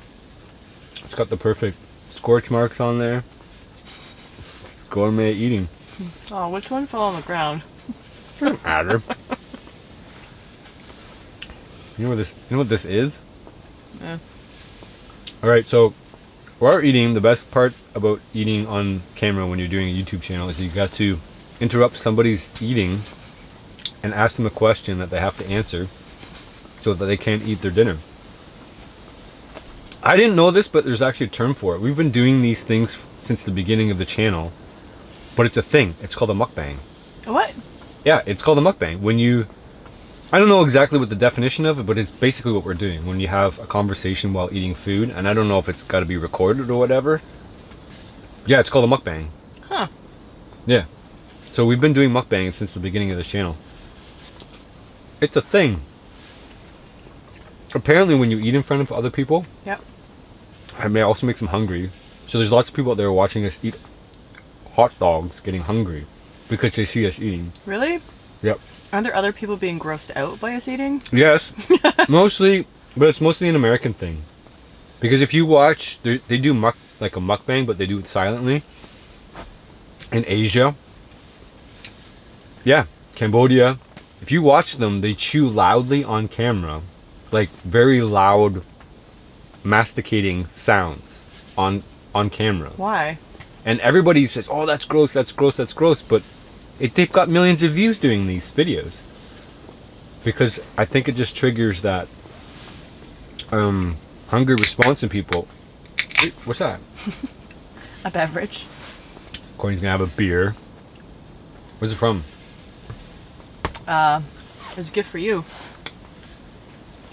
It's got the perfect scorch marks on there. It's gourmet eating. Oh, which one fell on the ground? Doesn't matter. You know what this is? Yeah. Alright, so while eating, the best part about eating on camera when you're doing a YouTube channel is you got to interrupt somebody's eating and ask them a question that they have to answer so that they can't eat their dinner. I didn't know this, but there's actually a term for it. We've been doing these things since the beginning of the channel, but it's a thing. It's called a mukbang. A what? Yeah, it's called a mukbang. When you, I don't know exactly what the definition of it, but it's basically what we're doing when you have a conversation while eating food, and I don't know if it's got to be recorded or whatever. Yeah, it's called a mukbang. Huh. Yeah. So we've been doing mukbang since the beginning of this channel. It's a thing. Apparently when you eat in front of other people, Yep. I mean, it also makes them hungry. So there's lots of people out there watching us eat hot dogs getting hungry because they see us eating. Really? Yep. Aren't there other people being grossed out by us eating? Yes. Mostly, but it's mostly an American thing. Because if you watch, they do like a mukbang, but they do it silently. In Asia. Yeah. Cambodia. If you watch them, they chew loudly on camera. Like very loud masticating sounds on camera. Why? And everybody says, oh, that's gross, that's gross, that's gross. But they've got millions of views doing these videos. Because I think it just triggers that hungry response in people. Wait, what's that? A beverage. Courtney's gonna have a beer. Where's it from? It was a gift for you.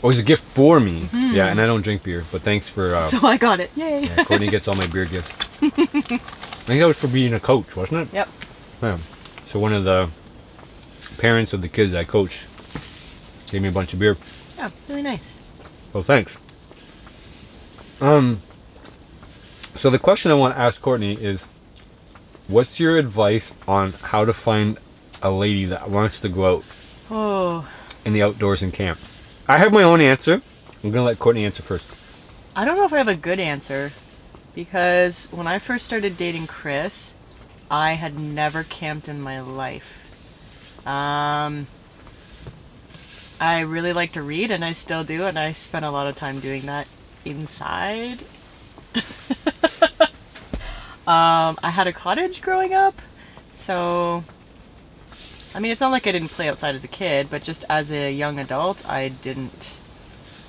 Oh, it's a gift for me. Mm-hmm. Yeah, and I don't drink beer, but thanks for... so I got it. Yay. Yeah, Courtney gets all my beer gifts. I think that was for being a coach, wasn't it? Yep. Yeah. So one of the parents of the kids I coach gave me a bunch of beer. Yeah, really nice. Well, thanks. So the question I want to ask Courtney is, what's your advice on how to find a lady that wants to go out in the outdoors and camp? I have my own answer. I'm going to let Courtney answer first. I don't know if I have a good answer, because when I first started dating Chris, I had never camped in my life. I really like to read, and I still do, and I spent a lot of time doing that inside. I had a cottage growing up, so I mean, it's not like I didn't play outside as a kid, but just as a young adult, I didn't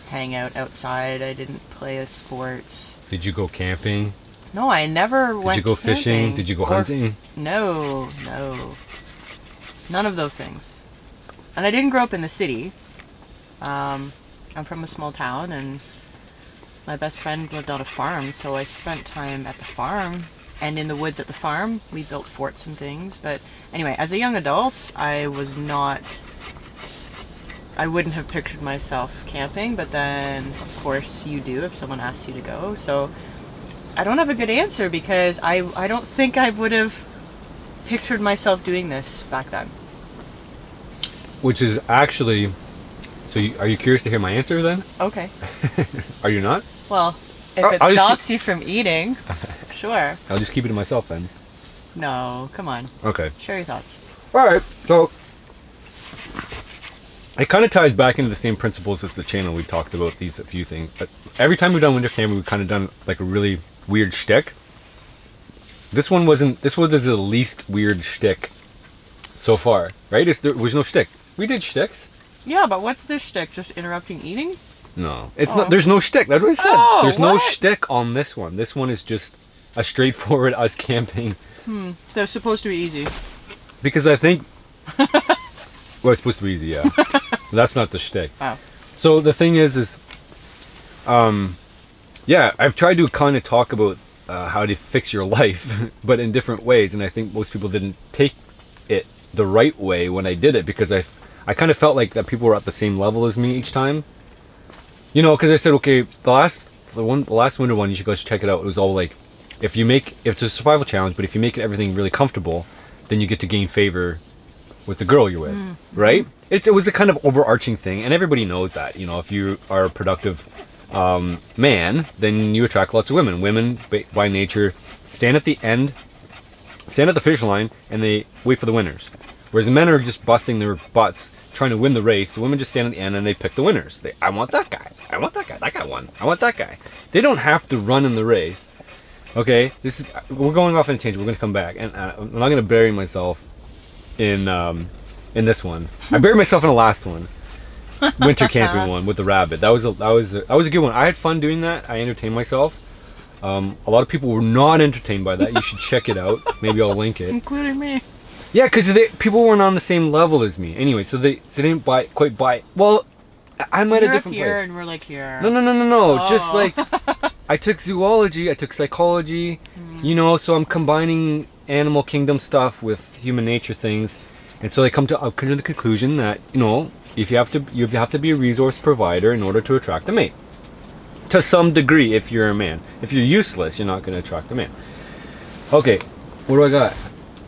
hang out outside. I didn't play sports. Did you go camping? No, I never went. Did you go camping. Fishing? Did you go hunting? No. None of those things. And I didn't grow up in the city. I'm from a small town, and my best friend lived on a farm, so I spent time at the farm and in the woods at the farm. We built forts and things, but anyway, as a young adult, I wouldn't have pictured myself camping, but then, of course, you do if someone asks you to go. So I don't have a good answer, because I don't think I would have pictured myself doing this back then. Which is actually... So are you curious to hear my answer then? Okay. Are you not? Well, if it stops you from eating, sure. I'll just keep it to myself then. No, come on. Okay. Share your thoughts. Alright, so... It kind of ties back into the same principles as the channel. We talked about a few things. But every time we've done winter camping, we've kind of done like a really weird shtick. This one was the least weird shtick so far, right? There was no shtick. We did shticks. Yeah, but what's this shtick? Just interrupting eating? No, it's not. There's no shtick. That's what I said. Oh, there's no shtick on this one. This one is just a straightforward us camping. They're supposed to be easy. Because I think... Well, it's supposed to be easy, yeah. That's not the shtick. Oh. So the thing is yeah, I've tried to kind of talk about how to fix your life, but in different ways, and I think most people didn't take it the right way when I did it, because I kind of felt like that people were at the same level as me each time. You know, because I said, okay, the last winter one, you should go check it out. It was all like, it's a survival challenge, but if you make everything really comfortable, then you get to gain favor with the girl you're with, right? It was a kind of overarching thing, and everybody knows that. You know, if you are a productive man, then you attract lots of women. Women, by nature, stand at the finish line, and they wait for the winners. Whereas the men are just busting their butts trying to win the race. The women just stand at the end and they pick the winners. I want that guy. I want that guy. That guy won. I want that guy. They don't have to run in the race. Okay, we're going off on a tangent. We're going to come back, and I'm not going to bury myself in this one. I buried myself in the last one, winter camping one with the rabbit. That was a good one. I had fun doing that. I entertained myself. A lot of people were not entertained by that. You should check it out. Maybe I'll link it. Including me. Yeah, because people weren't on the same level as me. Anyway, so they didn't quite buy. Well, I'm at a different here place. And we're like here. No. Oh. Just like I took zoology, I took psychology. You know, so I'm combining animal kingdom stuff with human nature things, and so they come to the conclusion that, you know, if you have to be a resource provider in order to attract a mate. To some degree, if you're a man. If you're useless, you're not going to attract a man. Okay, what do I got?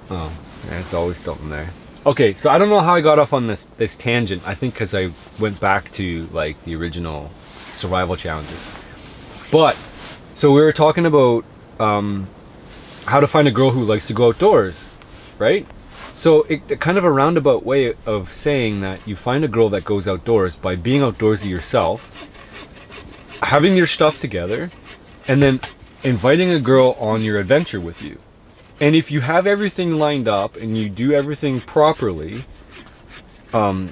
Oh, yeah, it's always something there. Okay, so I don't know how I got off on this tangent. I think because I went back to like the original survival challenges. But so we were talking about how to find a girl who likes to go outdoors, right? So it kind of a roundabout way of saying that you find a girl that goes outdoors by being outdoorsy yourself, having your stuff together, and then inviting a girl on your adventure with you. And if you have everything lined up and you do everything properly, and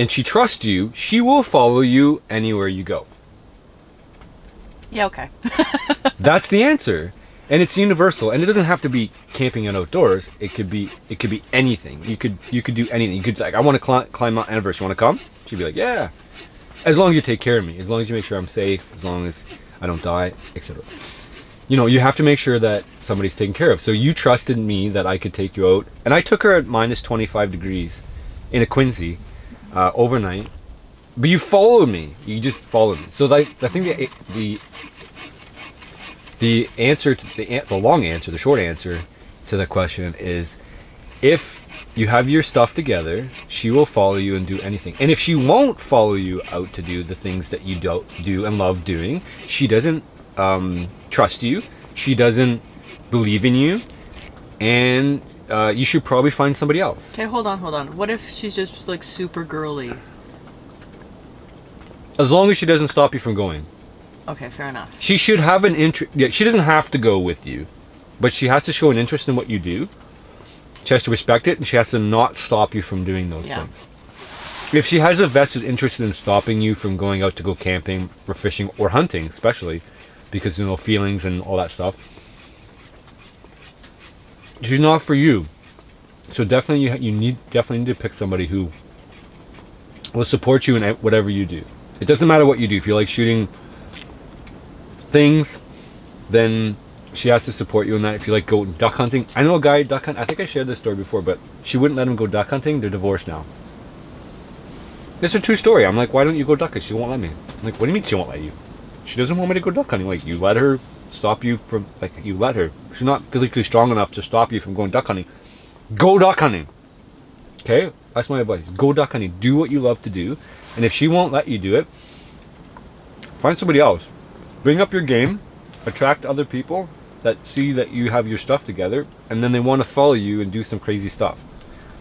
she trusts you, she will follow you anywhere you go. Yeah, okay. That's the answer. And it's universal, and it doesn't have to be camping and outdoors. It could be anything. You could do anything. You could like, I want to climb Mount Everest. You want to come? She'd be like, yeah. As long as you take care of me, as long as you make sure I'm safe, as long as I don't die, etc. You know, you have to make sure that somebody's taken care of. So you trusted me that I could take you out, and I took her at minus 25 degrees in a Quincy overnight. But you followed me. You just followed me. So I think the answer to the long answer, the short answer to the question is, if you have your stuff together, she will follow you and do anything. And if she won't follow you out to do the things that you do and love doing, she doesn't trust you, she doesn't believe in you, and you should probably find somebody else. Okay, hold on. What if she's just like super girly? As long as she doesn't stop you from going. Okay, fair enough. She should have an interest. Yeah, she doesn't have to go with you, but she has to show an interest in what you do. She has to respect it, and she has to not stop you from doing those things. If she has a vested interest in stopping you from going out to go camping or fishing or hunting, especially because, you know, feelings and all that stuff, she's not for you. So definitely you definitely need to pick somebody who will support you in whatever you do. It doesn't matter what you do. If you like shooting things, then she has to support you in that. If you like go duck hunting, I know a guy duck hunt. I think I shared this story before, but she wouldn't let him go duck hunting. They're divorced now. It's a true story. I'm like, why don't you go duck hunting? She won't let me. I'm like, what do you mean she won't let you? She doesn't want me to go duck hunting. Like, you let her stop you from, like, you let her. She's not physically strong enough to stop you from going duck hunting. Go duck hunting. Okay? That's my advice. Go duck hunting. Do what you love to do. And if she won't let you do it, find somebody else. Bring up your game. Attract other people that see that you have your stuff together, and then they want to follow you and do some crazy stuff.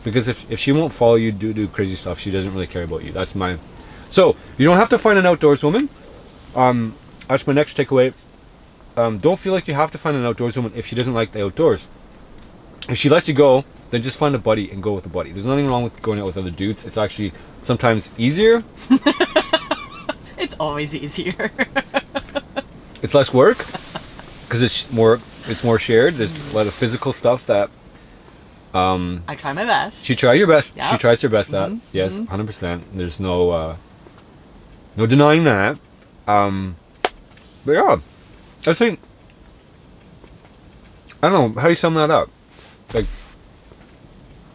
Because if she won't follow you do crazy stuff, she doesn't really care about you. That's my... So, you don't have to find an outdoors woman. That's my next takeaway. Don't feel like you have to find an outdoors woman if she doesn't like the outdoors. If she lets you go, then just find a buddy and go with a buddy. There's nothing wrong with going out with other dudes. It's actually sometimes easier. It's always easier. It's less work because it's more shared. There's a lot of physical stuff that I try my best. She tries your best. Yep. She tries her best at. Yes, 100%. There's no denying that. But yeah, I think, I don't know, how do you sum that up? Like,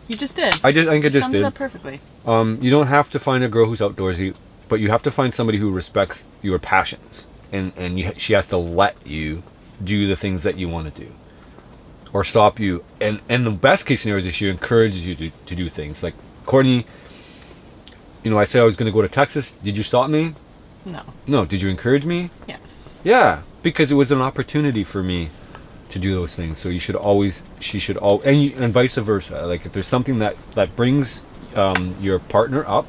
you just did. I think I just summed did. it up perfectly. You don't have to find a girl who's outdoorsy, but you have to find somebody who respects your passions, and she has to let you do the things that you want to do, or stop you. And the best case scenario is she encourages you to do things. Like Courtney, you know, I said I was going to go to Texas. Did you stop me? No. No. Did you encourage me? Yes. Yeah, because it was an opportunity for me to do those things. So she should and vice versa. Like if there's something that brings your partner up,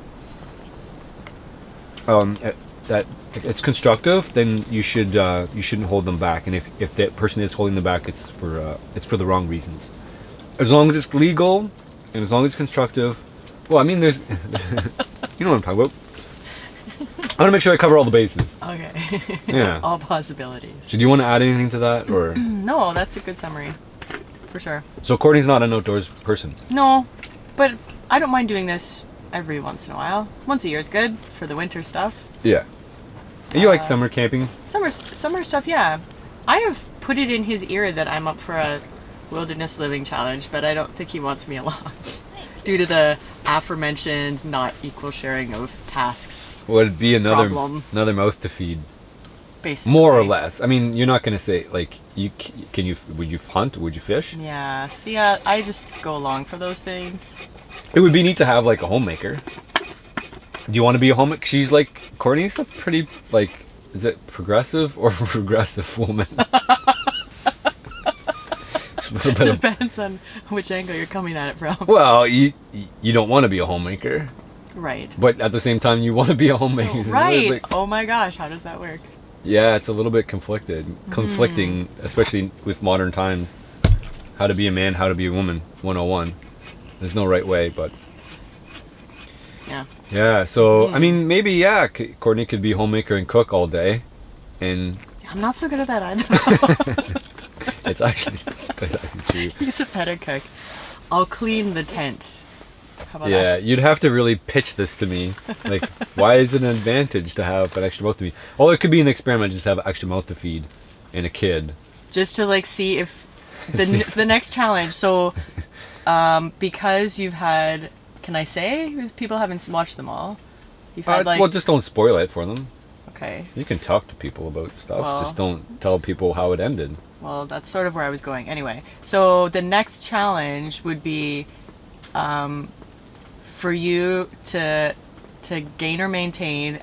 that it's constructive, then you shouldn't hold them back. And if that person is holding them back, it's for the wrong reasons. As long as it's legal and as long as it's constructive. Well, I mean, there's you know what I'm talking about. I want to make sure I cover all the bases. Okay. Yeah. All possibilities. So do you want to add anything to that, or? No, that's a good summary, for sure. So Courtney's not an outdoors person. No, but I don't mind doing this every once in a while. Once a year is good for the winter stuff. Yeah. And you like summer camping? Summer stuff, yeah. I have put it in his ear that I'm up for a wilderness living challenge, but I don't think he wants me along due to the aforementioned not equal sharing of tasks. Would it be another mouth to feed? Basically. More or less. I mean, you're not gonna say like would you hunt? Would you fish? Yeah. See, I just go along for those things. It would be neat to have like a homemaker. Do you want to be a homemaker? She's like, Courtney's a pretty like, is it progressive or regressive woman? Depends on which angle you're coming at it from. Well, you don't want to be a homemaker. Right. But at the same time, you want to be a homemaker. Right. Like, oh my gosh, how does that work? yeah, it's a little bit conflicting, especially with modern times. How to be a man, how to be a woman, 101. There's no right way, but yeah. Yeah, so I mean, maybe yeah, Courtney could be a homemaker and cook all day, and I'm not so good at that either. it's actually good too. He's a better cook. I'll clean the tent. How about Yeah, that? you'd have to really pitch this to me. Like, why is it an advantage to have an extra mouth to feed? Oh, it could be an experiment, just to have an extra mouth to feed and a kid. Just to like see if the next challenge. So, because you've had, can I say? Because people haven't watched them all. You've had like. Well, just don't spoil it for them. Okay. You can talk to people about stuff. Well, just don't tell people how it ended. Well, that's sort of where I was going. Anyway, so the next challenge would be, for you to gain or maintain,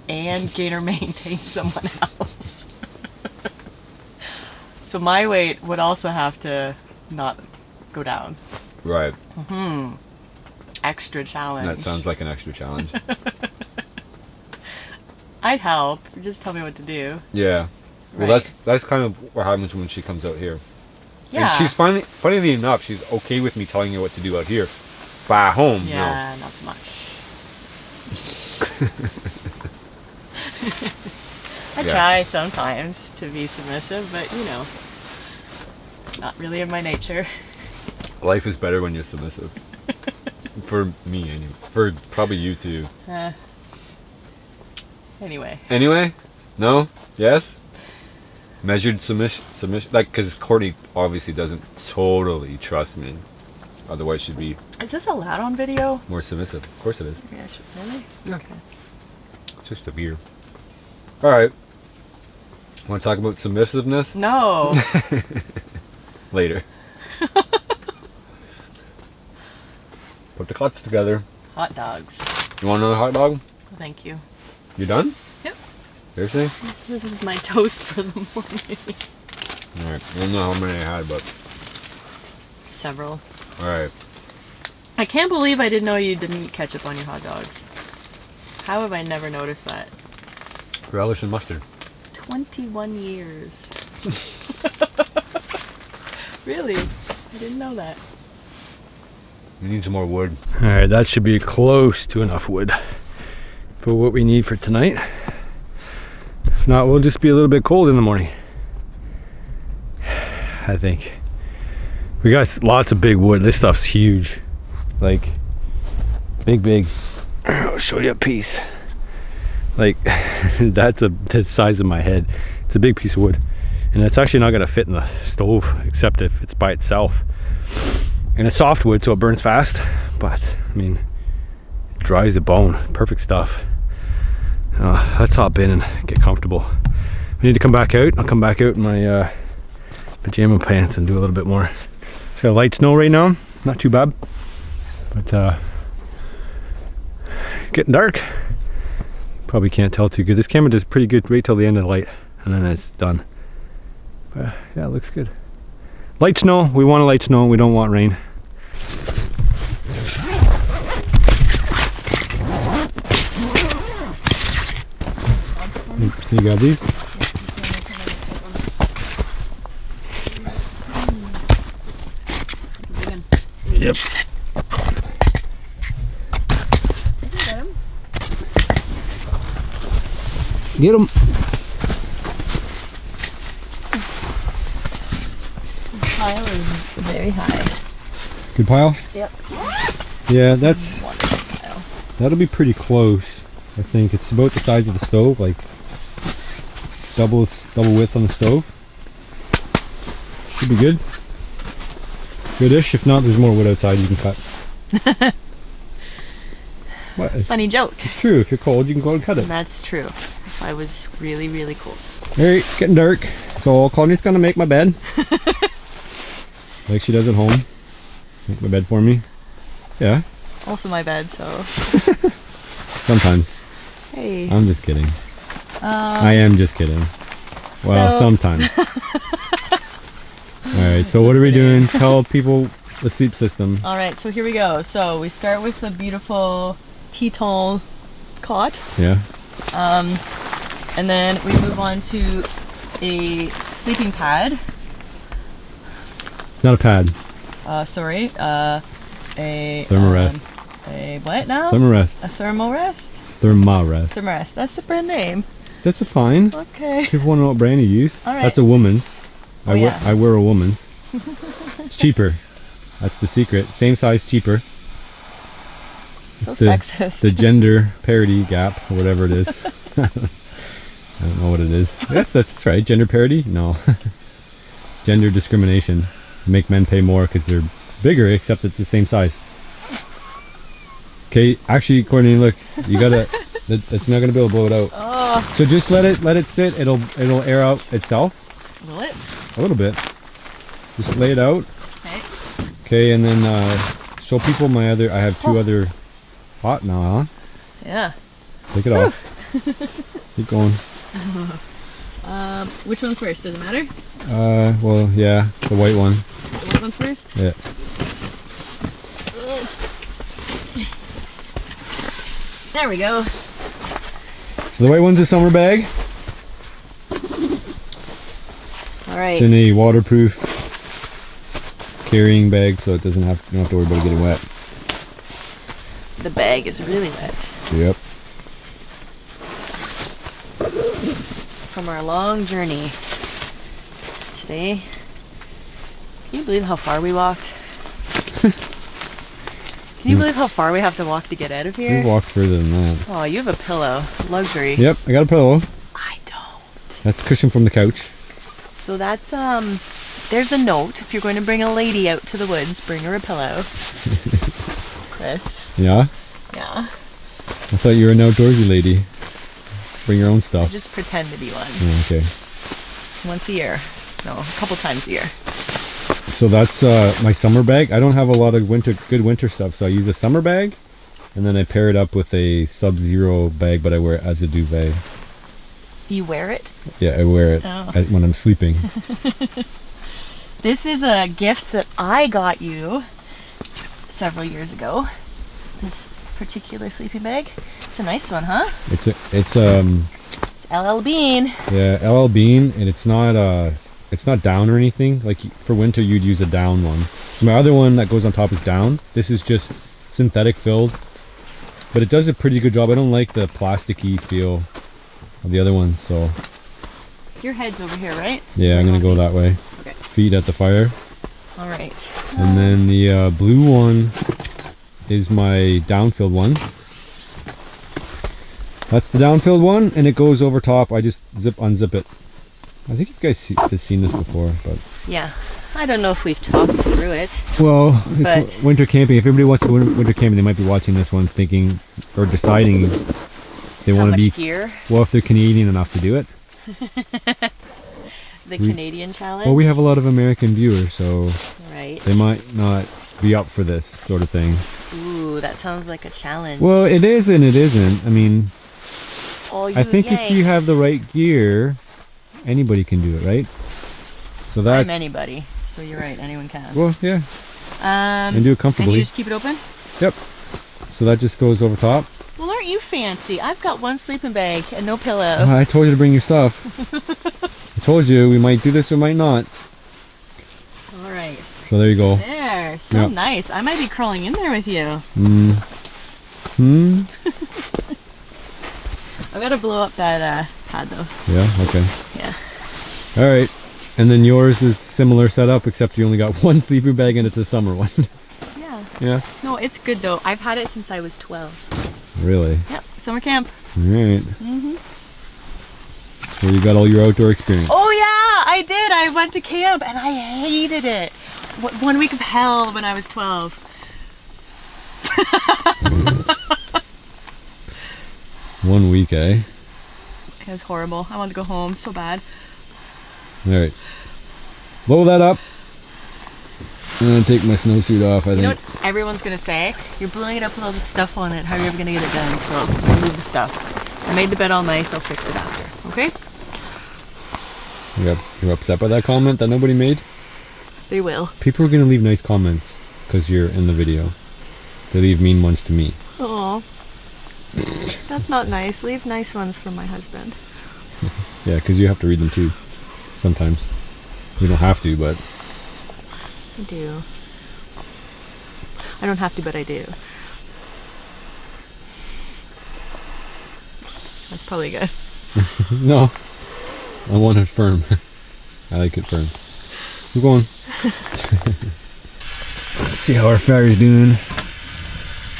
and gain or maintain someone else. So my weight would also have to not go down. Right. Extra challenge. That sounds like an extra challenge. I'd help. Just tell me what to do. Yeah. Well, Right. that's kind of what happens when she comes out here. Yeah. And she's funnily enough, she's okay with me telling her what to do out here. But at home, Yeah, not so much. I Yeah. try sometimes to be submissive, but you know, it's not really in my nature. no. Life is better when you're submissive. For me, anyway. For probably you too. Anyway. Anyway? No? Yes? Measured submission, like, because Courtney obviously doesn't totally trust me. Otherwise she'd be Is this allowed on video? more submissive. Of course it is. Maybe I should, really? Yeah. Okay. It's just a beer. Alright. Want to talk about submissiveness? No. Later. Put the Cots together. Hot dogs. You want another hot dog? Thank you. You done? Yep. Seriously? This is my toast for the morning. Alright. I don't know how many I had, but... Several. Alright. I can't believe I didn't know you didn't eat ketchup on your hot dogs. How have I never noticed that? Relish and mustard. 21 years. Really? I didn't know that. You need some more wood. Alright, that should be close to enough wood for what we need for tonight. If not, we'll just be a little bit cold in the morning, I think. We got lots of big wood. This stuff's huge. Like, big. I'll show you a piece. Like, that's the size of my head. It's a big piece of wood. And it's actually not gonna fit in the stove, except if it's by itself. And it's softwood, so it burns fast. But, I mean, it dries the bone. Perfect stuff. Let's hop in and get comfortable. We need to come back out. I'll come back out in my pajama pants and do a little bit more. It's got light snow right now. Not too bad. But, getting dark. Probably can't tell too good. This camera does pretty good right till the end of the light. And then it's done. But, yeah, it looks good. Light snow. We want a light snow. We don't want rain. You got these? Yep. Get them. The pile is very high. Good pile? Yep. Yeah, that's Wonderful pile. that'll be pretty close. I think it's about the size of the stove, like double width on the stove. Should be good. Goodish. If not, there's more wood outside you can cut. What? Funny joke. It's true. If you're cold, you can go and cut it. That's true. If I was really, really cold. Alright, it's getting dark. So Connie's gonna make my bed. Like she does at home. Make my bed for me. Yeah. Also my bed, so. Sometimes. Hey. I'm just kidding. I am just kidding. Well, sometimes. Alright, so what are we doing? Tell people the sleep system. Alright, so here we go. So we start with the beautiful Teton cot. Yeah. And then we move on to a sleeping pad. Not a pad. Sorry. A Thermarest. A what now? Thermarest. A thermarest? Thermarest. Thermarest. That's the brand name. That's a fine. Okay. People want to know what brand you use. All right. That's a woman's. Oh, yeah. I wear a woman's. It's cheaper. That's the secret. Same size, cheaper. So It's the, sexist. the gender parity gap, or whatever it is. I don't know what it is. That's right. Gender parity? No. Gender discrimination. Make men pay more because they're bigger, except it's the same size. Okay, actually, Courtney, look, you gotta. It's not gonna be able to blow it out. Oh. So just let it sit. It'll air out itself. Will it? A little bit. Just lay it out. Okay. Okay, and then show people my other. I have two other hot now, huh? Yeah. Take it off. Keep going. Which one's first? Does it matter? Well, yeah, the white one. The white one's first? Yeah. There we go. So the white one's a summer bag. Alright. It's in a waterproof carrying bag, so it doesn't you don't have to worry about it getting wet. The bag is really wet. Yep. From our long journey today. Can you believe how far we walked? Can you believe how far we have to walk to get out of here? We walked further than that. Oh, you have a pillow. Luxury. Yep, I got a pillow. I don't. That's cushion from the couch. So that's, there's a note. If you're going to bring a lady out to the woods, bring her a pillow. Chris. Yeah? Yeah. I thought you were an outdoorsy lady. Bring your own I stuff. just pretend to be one. Oh, okay. Once a year. No, a couple times a year. So that's my summer bag. I don't have a lot of good winter stuff, so I use a summer bag, and then I pair it up with a sub-zero bag, but I wear it as a duvet. You wear it? Yeah, I wear it when I'm sleeping. This is a gift that I got you several years ago. This particular sleeping bag. It's a nice one, huh? It's LL Bean. Yeah, LL Bean, and it's not down or anything. Like for winter, you'd use a down one. So my other one that goes on top is down. This is just synthetic filled, but it does a pretty good job. I don't like the plasticky feel of the other one, so Your head's over here, right? yeah, I'm gonna go that way. Okay. Feet at the fire. All right. And then the blue one is my down-filled one. That's the down-filled one, and it goes over top. I just unzip it. I think you guys have seen this before, but Yeah. I don't know if we've talked through it. well, it's But- winter camping. If everybody wants to go winter camping, they might be watching this one, thinking or deciding they How want to much be. gear? Well, if they're Canadian enough to do it. The Canadian challenge? Well, we have a lot of American viewers, so Right. they might not be up for this sort of thing. Ooh, that sounds like a challenge. Well, it is and it isn't. I mean, Oh, you I think if you Yanks. have the right gear, anybody can do it, right? So that's I'm anybody, so you're right. Anyone can. well, yeah, and do it And comfortably. you just keep it open? Yep. So that just goes over top. Well, aren't you fancy? I've got one sleeping bag and no pillow. I told you to bring your stuff. I told you we might do this, we might not. All right. So there you go. There. So Yeah. nice. I might be crawling in there with you. I've got to blow up that pad though. Yeah. Okay. Yeah. All right. And then yours is similar setup, except you only got one sleeping bag and it's a summer one. Yeah. Yeah. No, it's good though. I've had it since I was 12. Really. Yep. Summer camp. All right. Mhm. So you got all your outdoor experience. Oh yeah, I did. I went to camp and I hated it. 1 week of hell when I was 12. 1 week, eh? It was horrible. I wanted to go home so bad. Alright. Blow that up. I'm gonna take my snowsuit off, I think. You know what everyone's gonna say? You're blowing it up with all this stuff on it. How are you ever gonna get it done? So I'll remove the stuff. I made the bed all nice. I'll fix it after. Okay? You're upset by that comment that nobody made? They will. People are gonna leave nice comments because you're in the video. They leave mean ones to me. Oh, that's not nice. Leave nice ones for my husband. Yeah, because you have to read them too. Sometimes. You don't have to, but... I do. I don't have to, but I do. That's probably good. No. I want it firm. I like it firm. We're going. Let's see how our fire's doing.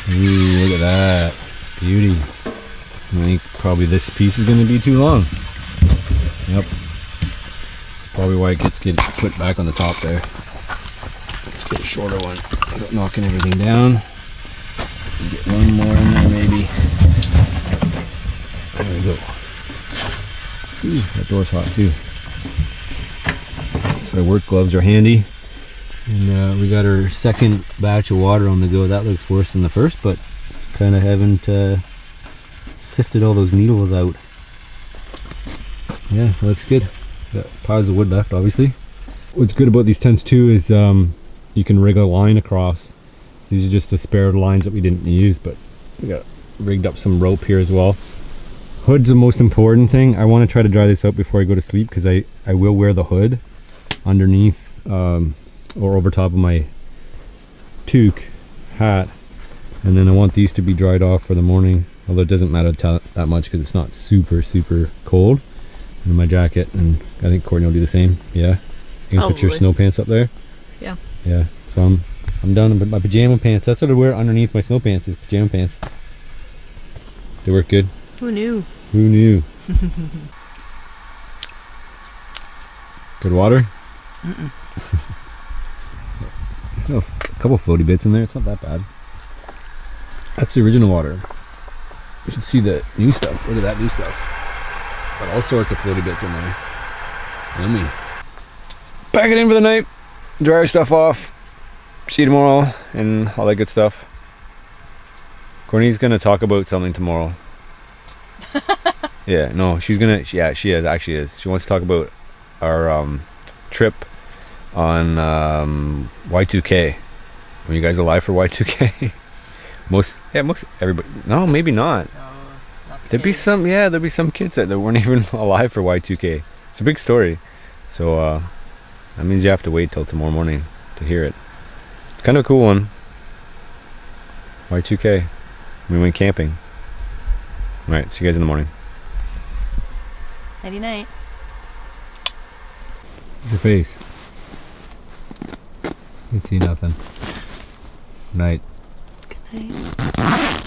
Ooh, look at that. Beauty. I think probably this piece is going to be too long. Yep. That's probably why it gets put back on the top there. Let's get a shorter one without knocking everything down. Get one more in there maybe. There we go. Ooh, that door's hot too. So our work gloves are handy. And we got our second batch of water on the go. That looks worse than the first, but it's kind of haven't sifted all those needles out. Yeah, looks good. Got piles of wood left, obviously. What's good about these tents too is you can rig a line across. These are just the spare lines that we didn't use, but we got rigged up some rope here as well. Hood's the most important thing. I want to try to dry this out before I go to sleep because I will wear the hood underneath or over top of my toque hat, and then I want these to be dried off for the morning, although it doesn't matter that much because it's not super cold. And my jacket, and I think Courtney will do the same. Yeah, you can put your snow pants up there. Yeah. Yeah, so I'm done with my pajama pants. That's what I wear underneath my snow pants, is pajama pants. They work good. Who knew? Who knew? Good water? Mm-mm. There's a couple floaty bits in there. It's not that bad. That's the original water. You should see the new stuff. Look at that new stuff. Got all sorts of floaty bits in there. Yummy. Pack it in for the night. Dry our stuff off. See you tomorrow and all that good stuff. Courtney's gonna talk about something tomorrow. Yeah, no, she's gonna. She is actually is. She wants to talk about our trip on Y2K. Were you guys alive for Y2K? most everybody. No, maybe not. There'd be some kids that weren't even alive for Y2K. It's a big story. So that means you have to wait till tomorrow morning to hear it. It's kind of a cool one. Y2K. We went camping. Alright, see you guys in the morning. Nighty night. Your face. You see nothing. Night. Good night.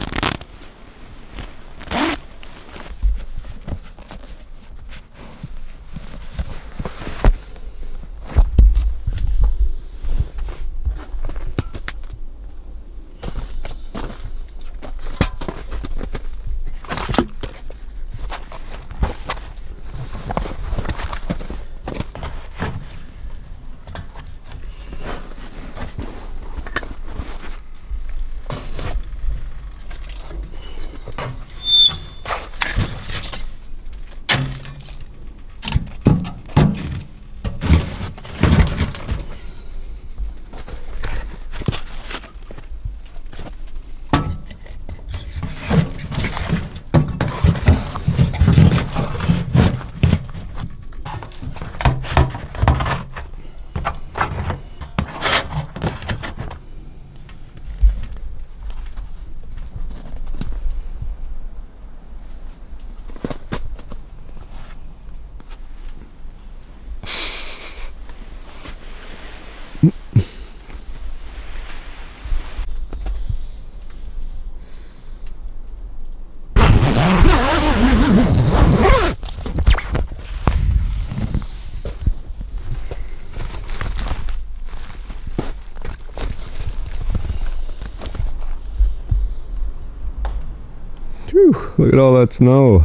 Whew, look at all that snow.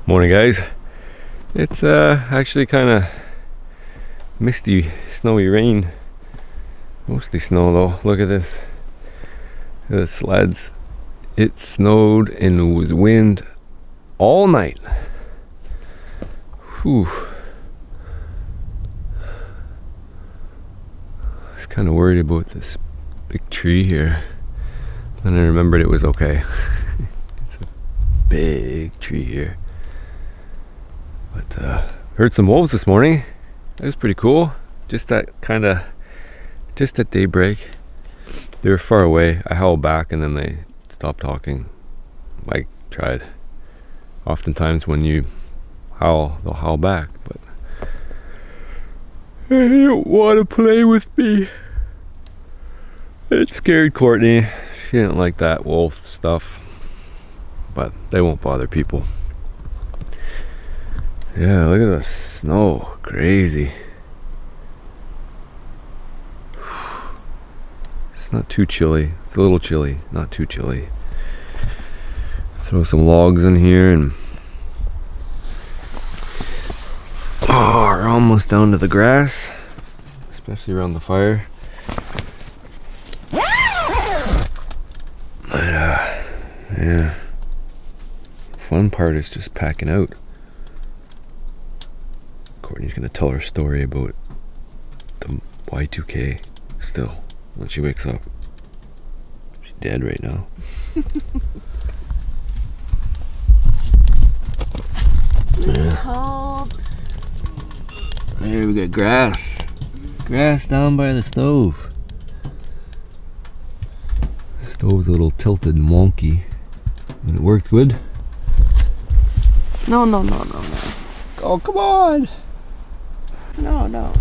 Morning guys. It's actually kind of misty, snowy rain. Mostly snow though. Look at this. Look at the sleds. It snowed and it was wind all night. Whew. I was kind of worried about this big tree here. Then I remembered it was okay. It's a big tree here. But heard some wolves this morning. That was pretty cool. Just at daybreak. They were far away. I howled back and then they stopped talking. I tried. Oftentimes when you howl, they'll howl back, but they don't want to play with me. It scared Courtney. She didn't like that wolf stuff, but they won't bother people. Yeah, look at the snow. Crazy. It's not too chilly. It's a little chilly, not too chilly. Throw some logs in here and we're almost down to the grass, especially around the fire. But yeah, fun part is just packing out. Courtney's gonna tell her story about the Y2K still when she wakes up. She's dead right now. Yeah. There we got grass. Grass down by the stove. The stove's a little tilted and wonky. And it worked good. No. Oh, come on! No.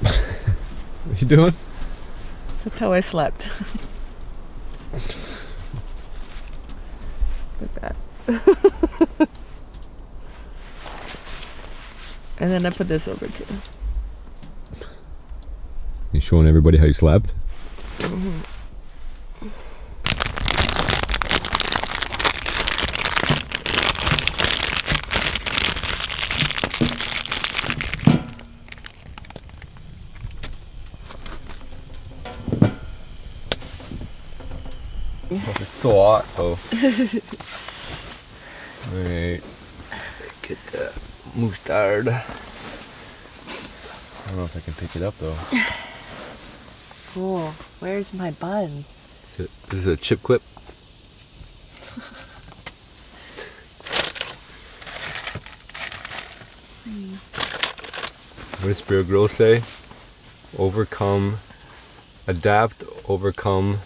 What are you doing? That's how I slept. Like that. And then I put this over too. You showing everybody how you slept? Mm-hmm. Oh, it's so hot though. Alright. Get the mustard. I don't know if I can pick it up though. Cool. Where's my bun? This is a chip clip. What does Bear Grylls say? Adapt, overcome.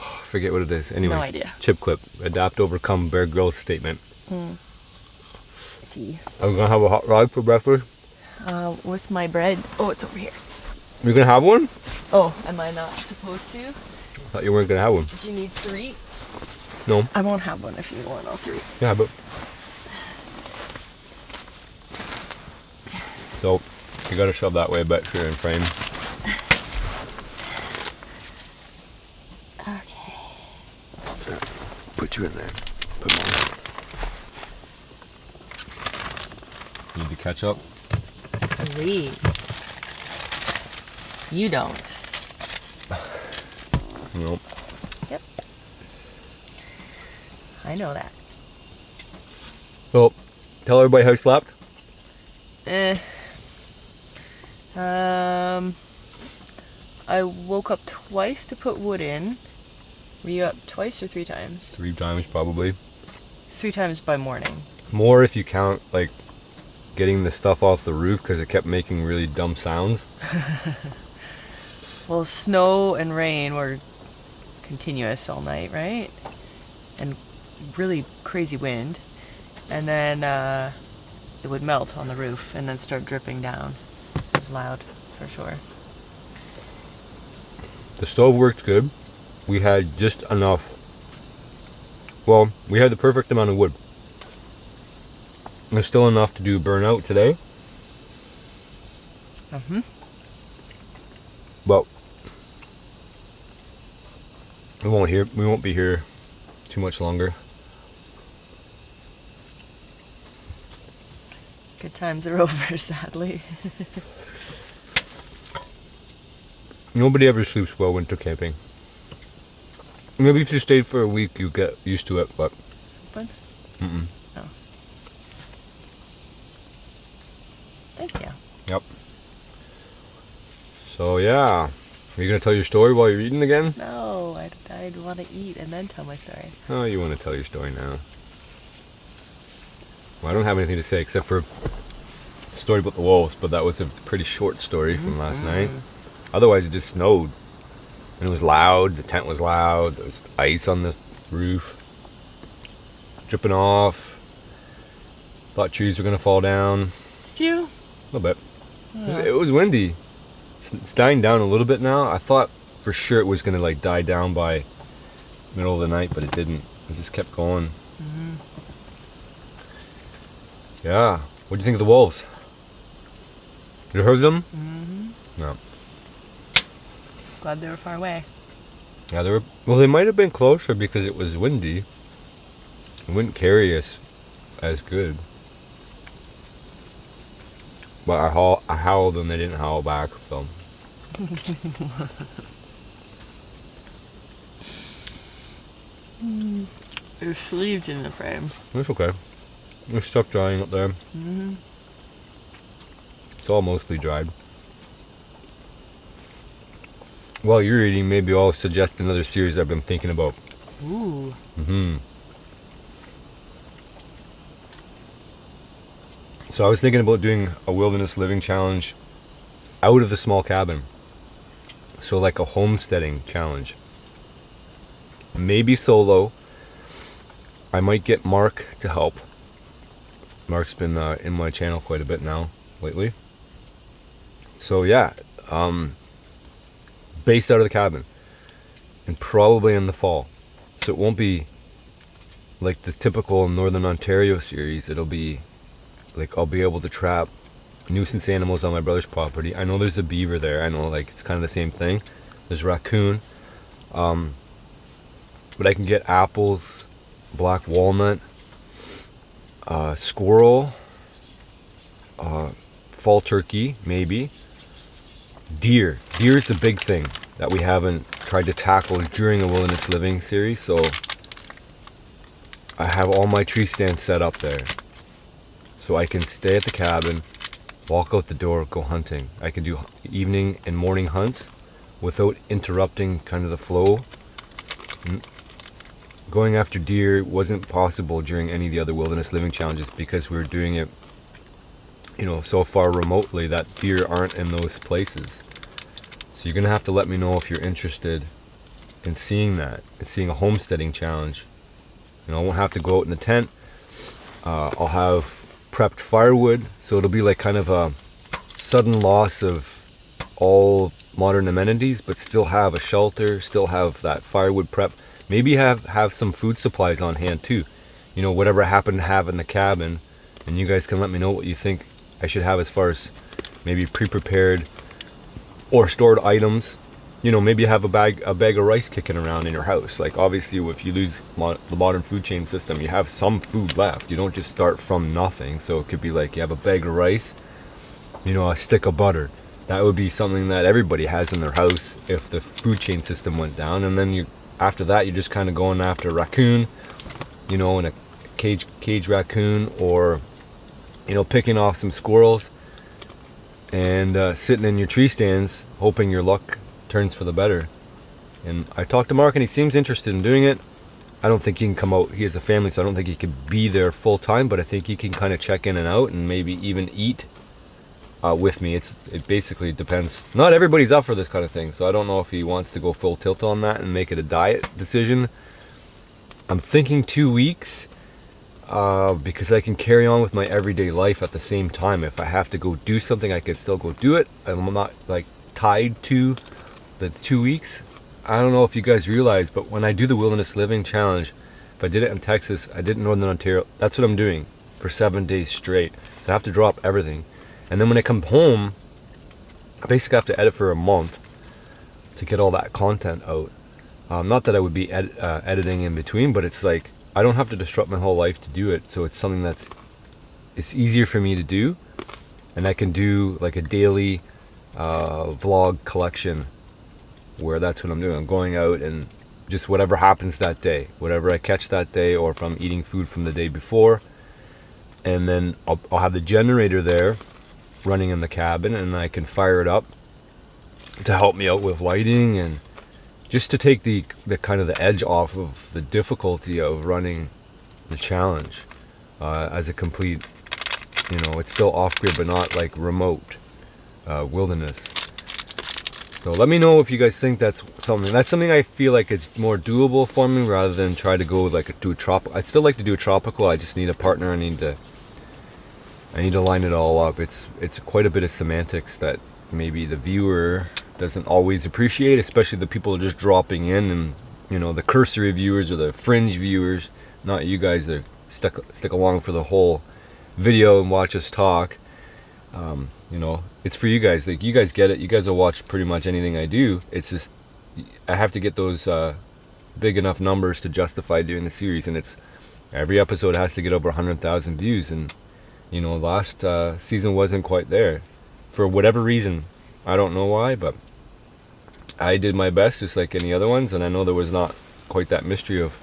I forget what it is. Anyway, No idea. Chip clip. Adapt, overcome Bear Grylls statement. See. Are we gonna have a hot rod for breakfast? With my bread. Oh, it's over here. You're gonna have one? Oh, am I not supposed to? I thought you weren't gonna have one. Do you need 3? No. I won't have one if you want all 3. Yeah, but so you gotta shove that way back here in frame. Okay. Put you in there. Put more. ketchup? Please. You don't. Nope. Yep. I know that. So, tell everybody how you slept. I woke up twice to put wood in. Were you up twice or 3 times? 3 times probably. 3 times by morning. More if you count like getting the stuff off the roof because it kept making really dumb sounds. Well, snow and rain were continuous all night, right? And really crazy wind. And then it would melt on the roof and then start dripping down. It was loud, for sure. The stove worked good. We had just enough. Well, we had the perfect amount of wood. There's still enough to do burnout today. But we won't be here too much longer. Good times are over, sadly. Nobody ever sleeps well winter camping. Maybe if you stayed for a week, you get used to it, but... Open? Mm-mm. Oh. Thank you. Yep. So yeah, are you gonna tell your story while you're eating again? No, I'd want to eat and then tell my story. Oh, you want to tell your story now. Well, I don't have anything to say except for a story about the wolves, but that was a pretty short story from last night. Otherwise, it just snowed. And it was loud, the tent was loud, there was ice on the roof. Dripping off. Thought trees were going to fall down. Did you? A little bit. It was windy. It's dying down a little bit now. I thought for sure it was going to like die down by middle of the night, but it didn't. It just kept going. Yeah. What do you think of the wolves? You heard them? No. Glad they were far away. Yeah, they were. Well, they might have been closer because it was windy. It wouldn't carry us as good. But I howled and they didn't howl back, so. There's sleeves in the frame. It's okay. There's stuff drying up there. It's all mostly dried. While you're eating, maybe I'll suggest another series I've been thinking about. Ooh. So I was thinking about doing a wilderness living challenge out of the small cabin. So like a homesteading challenge. Maybe solo. I might get Mark to help. Mark's been in my channel quite a bit now lately. So yeah, based out of the cabin and probably in the fall. So it won't be like the typical Northern Ontario series. It'll be like I'll be able to trap nuisance animals on my brother's property. I know there's a beaver there. I know like it's kind of the same thing. There's raccoon. But I can get apples, black walnut, squirrel, fall turkey, maybe. Deer. Deer is the big thing that we haven't tried to tackle during a wilderness living series. So I have all my tree stands set up there. So I can stay at the cabin, walk out the door, go hunting. I can do evening and morning hunts without interrupting kind of the flow. Going after deer wasn't possible during any of the other wilderness living challenges because we were doing it, you know, so far remotely that deer aren't in those places. So you're gonna have to let me know if you're interested in seeing that, and seeing a homesteading challenge. You know, I won't have to go out in the tent. I'll have prepped firewood, so it'll be like kind of a sudden loss of all modern amenities, but still have a shelter, still have that firewood prep. Maybe have some food supplies on hand too. You know, whatever I happen to have in the cabin, and you guys can let me know what you think I should have as far as maybe pre-prepared or stored items you know, maybe you have a bag of rice kicking around in your house. Like obviously if you lose the modern food chain system, you have some food left. You don't just start from nothing. So it could be like you have a bag of rice, you know, a stick of butter. That would be something that everybody has in their house if the food chain system went down. And then after that, you're just kind of going after a raccoon, you know, in a cage raccoon, or, you know, picking off some squirrels and sitting in your tree stands hoping your luck turns for the better. And I talked to Mark and he seems interested in doing it. I don't think he can come out, he has a family, so I don't think he could be there full time, but I think he can kind of check in and out and maybe even eat with me. It basically depends. Not everybody's up for this kind of thing, so I don't know if he wants to go full tilt on that and make it a diet decision. I'm thinking 2 weeks because I can carry on with my everyday life at the same time. If I have to go do something, I can still go do it. I'm not like tied to the 2 weeks. I don't know if you guys realize, but when I do the Wilderness Living Challenge, if I did it in Texas, I did it in Northern Ontario, that's what I'm doing for 7 days straight. So I have to drop everything. And then when I come home, I basically have to edit for a month to get all that content out. Not that I would be editing in between, but it's like I don't have to disrupt my whole life to do it. So it's something it's easier for me to do. And I can do like a daily vlog collection where that's what I'm doing. I'm going out and just whatever happens that day, whatever I catch that day, or if I'm eating food from the day before. And then I'll have the generator there running in the cabin, and I can fire it up to help me out with lighting and just to take the kind of the edge off of the difficulty of running the challenge as a complete, you know, it's still off-grid but not like remote wilderness. So let me know if you guys think that's something I feel like it's more doable for me rather than try to go like do a tropical. I'd still like to do a tropical. I just need a partner. I need to line it all up. It's quite a bit of semantics that maybe the viewer doesn't always appreciate, especially the people just dropping in, and you know, the cursory viewers or the fringe viewers, not you guys that stick along for the whole video and watch us talk. You know, it's for you guys. Like, you guys get it. You guys will watch pretty much anything I do. It's just I have to get those big enough numbers to justify doing the series, and it's every episode has to get over 100,000 views, and you know, last season wasn't quite there for whatever reason. I don't know why, but I did my best just like any other ones, and I know there was not quite that mystery of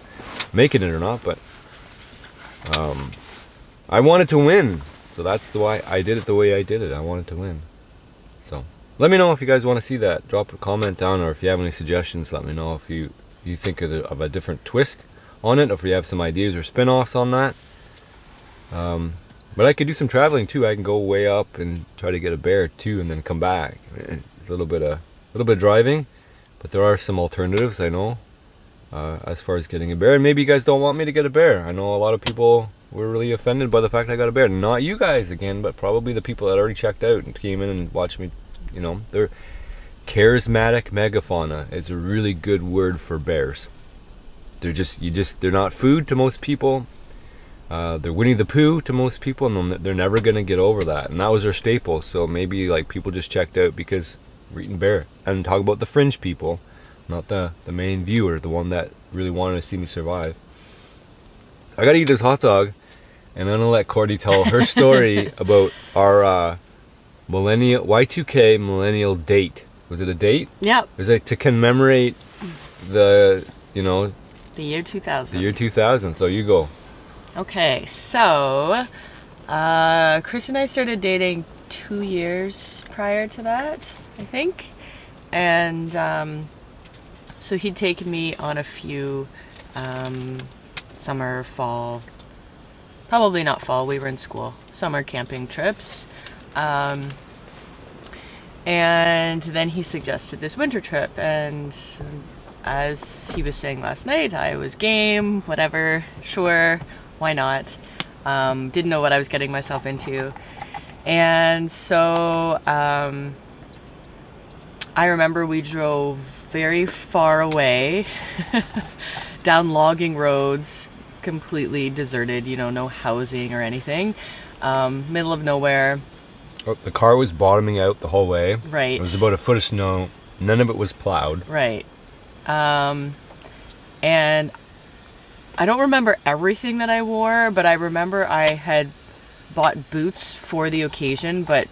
making it or not, but I wanted to win, so that's why I did it the way I did it. I wanted to win. So let me know if you guys want to see that. Drop a comment down, or if you have any suggestions, let me know if you think of a different twist on it, or if you have some ideas or spin-offs on that. But I could do some traveling too. I can go way up and try to get a bear too, and then come back. A little bit of driving, but there are some alternatives, I know, as far as getting a bear. And maybe you guys don't want me to get a bear. I know a lot of people were really offended by the fact I got a bear. Not you guys again, but probably the people that already checked out and came in and watched me. You know, they're charismatic megafauna is a really good word for bears. They're not food to most people. They're Winnie the Pooh to most people, and they're never gonna get over that. And that was their staple. So maybe like people just checked out because we're eating bear. And talk about the fringe people, not the main viewer, the one that really wanted to see me survive. I gotta eat this hot dog, and I'm gonna let Courtney tell her story about our millennial Y2K millennial date. Was it a date? Yep. Was it to commemorate the year 2000? The year 2000. So you go. Okay, so Chris and I started dating 2 years prior to that, I think. And so he'd taken me on a few summer, fall, probably not fall, we were in school, summer camping trips. And then he suggested this winter trip, and as he was saying last night, I was game, whatever, sure, why not? Didn't know what I was getting myself into. And so I remember we drove very far away down logging roads, completely deserted, you know, no housing or anything, middle of nowhere. Oh, the car was bottoming out the whole way. Right. It was about a foot of snow. None of it was plowed. Right. And I don't remember everything that I wore, but I remember I had bought boots for the occasion, but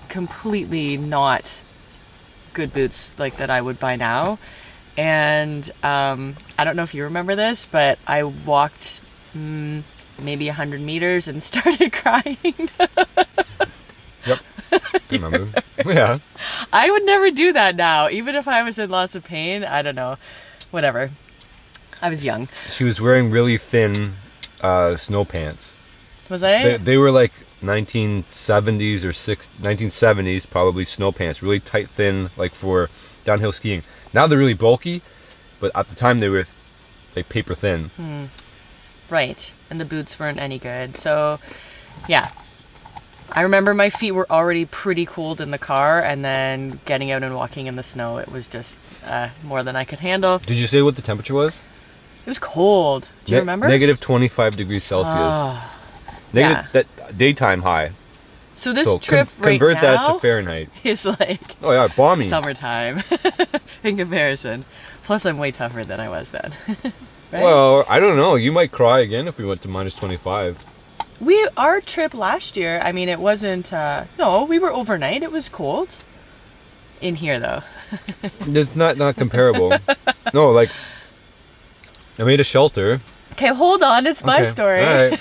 completely not good boots like that I would buy now. And I don't know if you remember this, but I walked maybe 100 meters and started crying. Yep, I remember. Yeah. I would never do that now, even if I was in lots of pain. I don't know, whatever. I was young. She was wearing really thin snow pants. Was I? They were like 1970s or 1970s probably snow pants, really tight, thin, like for downhill skiing. Now they're really bulky, but at the time they were like paper thin. Right, and the boots weren't any good. So, yeah. I remember my feet were already pretty cold in the car, and then getting out and walking in the snow, it was just more than I could handle. Did you say what the temperature was? It was cold. Do you remember? Negative 25 degrees Celsius. Oh, Negative, that daytime high. So this trip convert right that now to Fahrenheit. is like Oh yeah, balmy. summertime in comparison. Plus, I'm way tougher than I was then. Right? Well, I don't know. You might cry again if we went to minus 25. Our trip last year, I mean, it wasn't, no, we were overnight. It was cold. In here, though. It's not comparable. No, like, I made a shelter. Okay, hold on. It's my story. All right.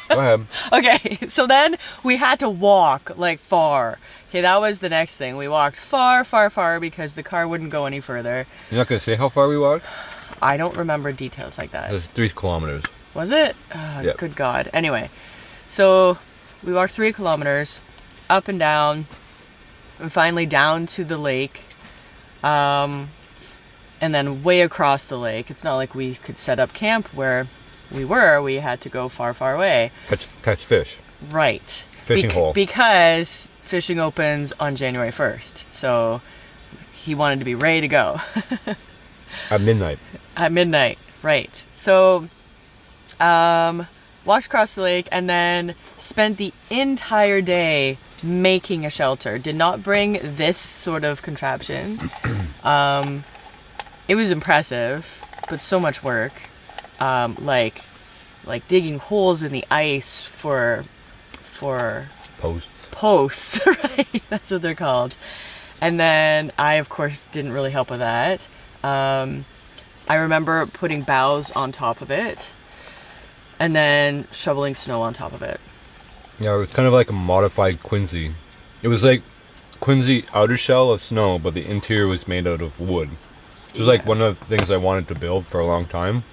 Go ahead. Okay, so then we had to walk, like, far. Okay, that was the next thing. We walked far, far, far because the car wouldn't go any further. You're not going to say how far we walked? I don't remember details like that. It was 3 kilometers. Was it? Yep. Good God. Anyway, so we walked 3 kilometers up and down and finally down to the lake. And then way across the lake. It's not like we could set up camp where we were. We had to go far, far away. Catch fish. Right. Fishing hole. Because fishing opens on January 1st. So he wanted to be ready to go. At midnight. At midnight, right. So walked across the lake and then spent the entire day making a shelter. Did not bring this sort of contraption. It was impressive, but so much work. Like digging holes in the ice for posts, right? That's what they're called. And then I, of course, didn't really help with that. I remember putting boughs on top of it and then shoveling snow on top of it. Yeah, it was kind of like a modified Quincy. It was like Quincy outer shell of snow, but the interior was made out of wood. It was like one of the things I wanted to build for a long time.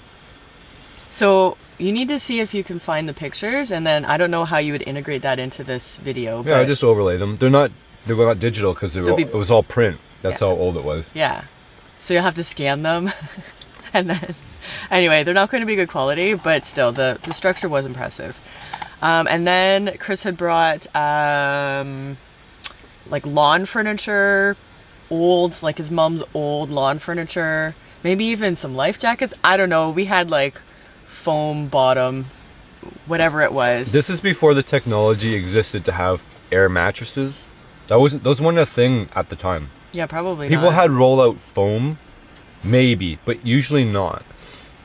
So you need to see if you can find the pictures, and then I don't know how you would integrate that into this video. Yeah, I just overlay them. They were not digital because it was all print. That's how old it was. Yeah. So you'll have to scan them. And then, anyway, they're not going to be good quality, but still, the structure was impressive. And then Chris had brought like lawn furniture, like his mom's old lawn furniture, maybe even some life jackets. I don't know. We had like foam bottom, whatever it was. This is before the technology existed to have air mattresses. Those weren't a thing at the time. Yeah, probably People not. had roll-out foam, maybe, but usually not.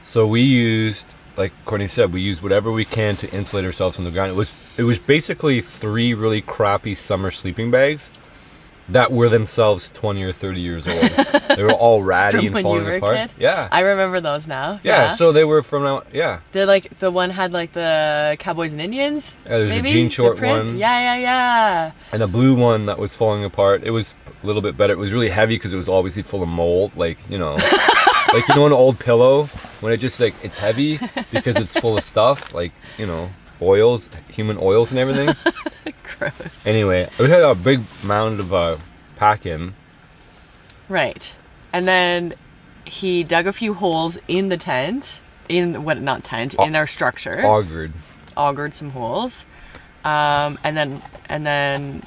So we used, like Courtney said, we used whatever we can to insulate ourselves from the ground. It was basically 3 really crappy summer sleeping bags that were themselves 20 or 30 years old. They were all ratty and falling apart. Kid? Yeah. I remember those now. Yeah, so they were from now, yeah. They're like, the one had like the Cowboys and Indians. There's maybe? a jean short one. Yeah. And a blue one that was falling apart. It was a little bit better. It was really heavy because it was obviously full of mold, like, you know. Like, you know, an old pillow, when it just, like, it's heavy because it's full of stuff, like, you know, oils, human oils and everything. Gross. Anyway, we had a big mound of pack-in. Right. And then he dug a few holes in the tent, in our structure. Augured some holes. And then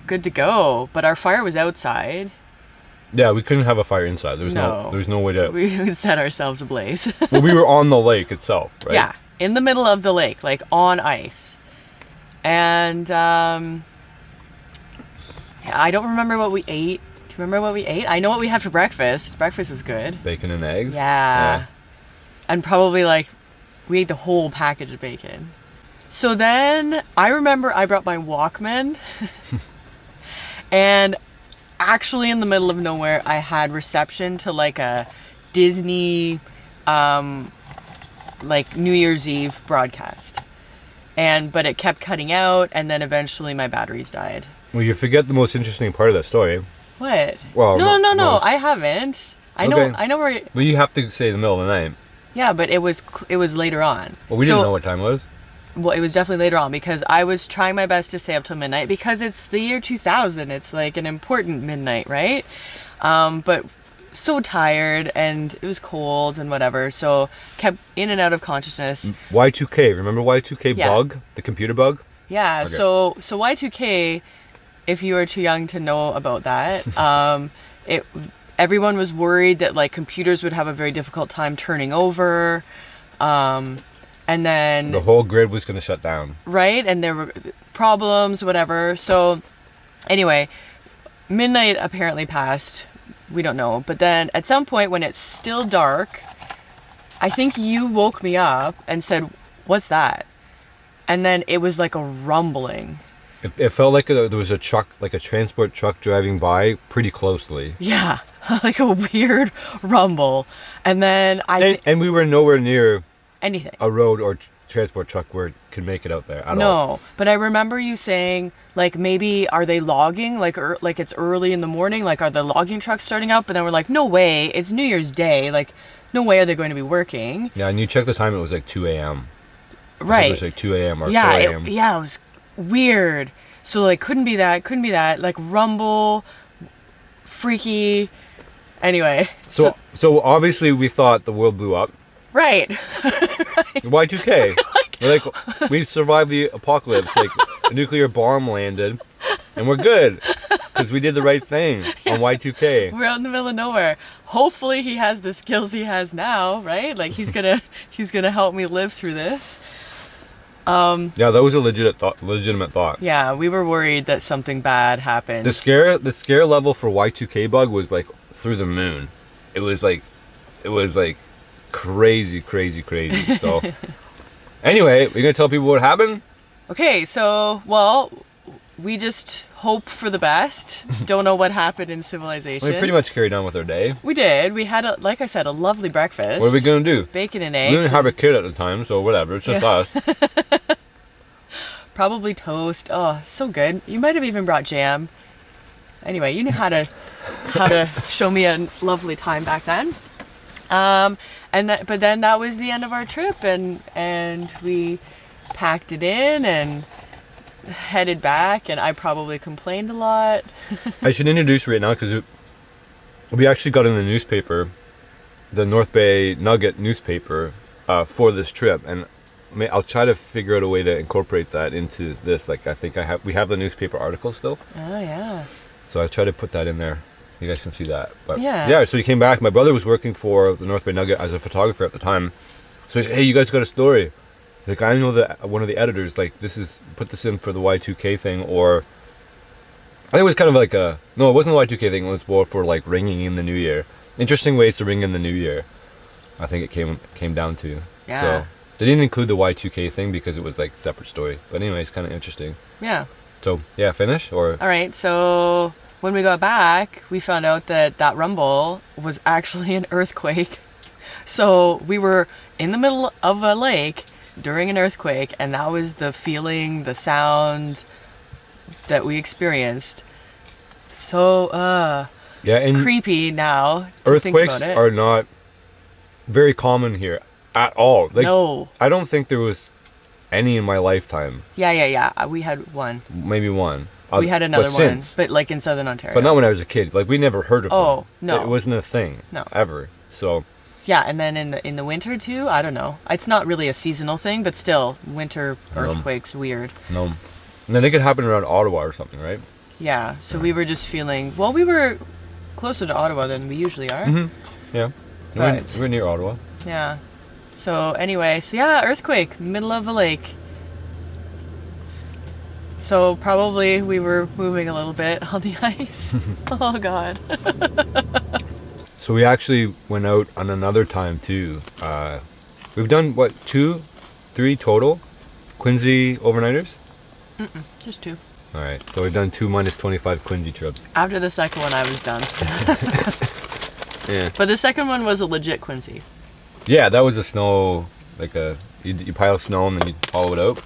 good to go. But our fire was outside. Yeah, we couldn't have a fire inside. There was no way to. We set ourselves ablaze. Well, we were on the lake itself, right? Yeah, in the middle of the lake, like on ice. And I don't remember what we ate. Do you remember what we ate? I know what we had for breakfast. Breakfast was good. Bacon and eggs? Yeah. And probably like, we ate the whole package of bacon. So then I remember I brought my Walkman and actually in the middle of nowhere, I had reception to like a Disney, like New Year's Eve broadcast. But it kept cutting out and then eventually my batteries died. Well, you forget the most interesting part of that story. What? Well, no, I haven't. I know where. But you have to say the middle of the night. Yeah, but it was later on. Well, we didn't know what time it was. Well, it was definitely later on because I was trying my best to stay up till midnight because it's the year 2000. It's like an important midnight, right? But so tired and it was cold and whatever, so kept in and out of consciousness. Y2K, remember Y2K Yeah. bug? The computer bug? Yeah, Okay. so Y2K, if you were too young to know about that, everyone was worried that like computers would have a very difficult time turning over, and then The whole grid was going to shut down. right, and there were problems, whatever. So anyway, midnight apparently passed. We don't know, but then at some point when it's still dark, I think you woke me up and said, "What's that?" And then it was like a rumbling. It felt like there was a truck, like a transport truck driving by pretty closely. Yeah, like a weird rumble. And then And we were nowhere near anything. a road or transport truck where it could make it out there at all. No, but I remember you saying, like, maybe are they logging? Like it's early in the morning. Like, are the logging trucks starting up? But then we're like, no way. It's New Year's Day. Like, no way are they going to be working. Yeah, and you checked the time, it was like 2 a.m. I think Right. it was like 2 a.m. or Yeah, 4 a.m. it was weird. So like, couldn't be that. Like rumble, freaky. Anyway. So obviously we thought the world blew up. Right. Y2K. Like, we survived the apocalypse. Like, a nuclear bomb landed, and we're good because we did the right thing on Y2K. We're out in the middle of nowhere. Hopefully he has the skills he has now, right? Like he's gonna help me live through this. Yeah, that was a legitimate thought. Yeah, we were worried that something bad happened. The scare level for Y2K bug was like through the moon. It was like crazy. So anyway, we're gonna tell people what happened. Okay, so well, we just hope for the best. Don't know what happened in civilization. We pretty much carried on with our day. We did. We had like I said, a lovely breakfast. What are we gonna do? Bacon and We eggs. didn't have a kid at the time, so whatever. It's just us. Probably toast. Oh, so good. You might have even brought jam. Anyway, you knew how to show me a lovely time back then. But then that was the end of our trip, and we packed it in and headed back, and I probably complained a lot. I should introduce right now because we actually got in the newspaper, the North Bay Nugget newspaper, for this trip, and I'll try to figure out a way to incorporate that into this. Like, I think we have the newspaper article still. Oh yeah. So I try to put that in there. You guys can see that. But Yeah. So he came back. My brother was working for the North Bay Nugget as a photographer at the time. So he said, "Hey, you guys got a story?" Like, I know that one of the editors, like, put this in for the Y2K thing, or I think it was kind of like no, it wasn't the Y2K thing. It was more for like ringing in the new year. Interesting ways to ring in the new year. I think it came down to. Yeah. So they didn't include the Y2K thing because it was like a separate story. But anyway, it's kind of interesting. Yeah. So yeah, finish or. All right. So when we got back, we found out that rumble was actually an earthquake. So we were in the middle of a lake during an earthquake, and that was the feeling, the sound that we experienced. So Yeah, and creepy now to think earthquakes about it. are not very common here at all. Like, No. I don't think there was any in my lifetime. Yeah. We had one. Maybe one. We had another but one, since. but like in Southern Ontario. But not when I was a kid. Like, we never heard of Oh, them. no. It wasn't a thing. No. Ever. So. Yeah, and then in the winter too. I don't know. It's not really a seasonal thing, but still, winter earthquakes weird. No. And then they could happen around Ottawa or something, right? Yeah. So we were just feeling. Well, we were closer to Ottawa than we usually are. Mm-hmm. Yeah. Right. We're near Ottawa. Yeah. So anyway, earthquake, middle of a lake. So probably we were moving a little bit on the ice. Oh God. So we actually went out on another time too. We've done what, 2, 3 total Quincy overnighters? Just 2. All right, so we've done 2 -25 Quincy trips. After the second one, I was done. Yeah. But the second one was a legit Quincy. Yeah, that was a snow, like you pile snow and then you hollow it out.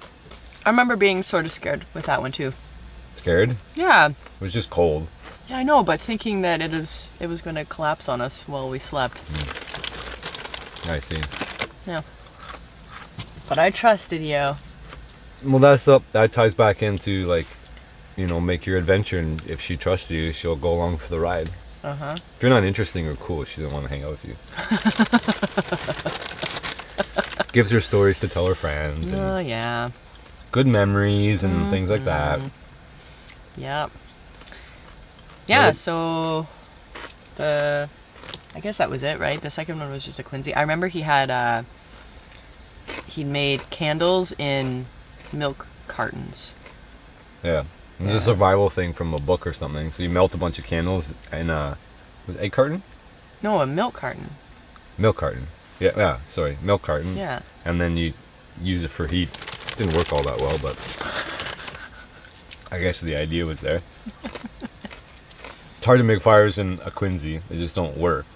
I remember being sort of scared with that one too. Scared? Yeah. It was just cold. Yeah, I know, but thinking that it was going to collapse on us while we slept. I see. Yeah. But I trusted you. Well, that ties back into, like, you know, make your adventure, and if she trusts you, she'll go along for the ride. Uh-huh. If you're not interesting or cool, she doesn't want to hang out with you. Gives her stories to tell her friends. And Oh, yeah. good memories and things like that. Yeah. Yeah, Nope. so I guess that was it, right? The second one was just a Quincy. I remember he made candles in milk cartons. Yeah. It was a survival thing from a book or something. So you melt a bunch of candles in was it egg carton? No, a milk carton. Milk carton. Yeah, sorry, milk carton. Yeah. And then you use it for heat. Didn't work all that well, but I guess the idea was there. It's hard to make fires in a Quincy. They just don't work.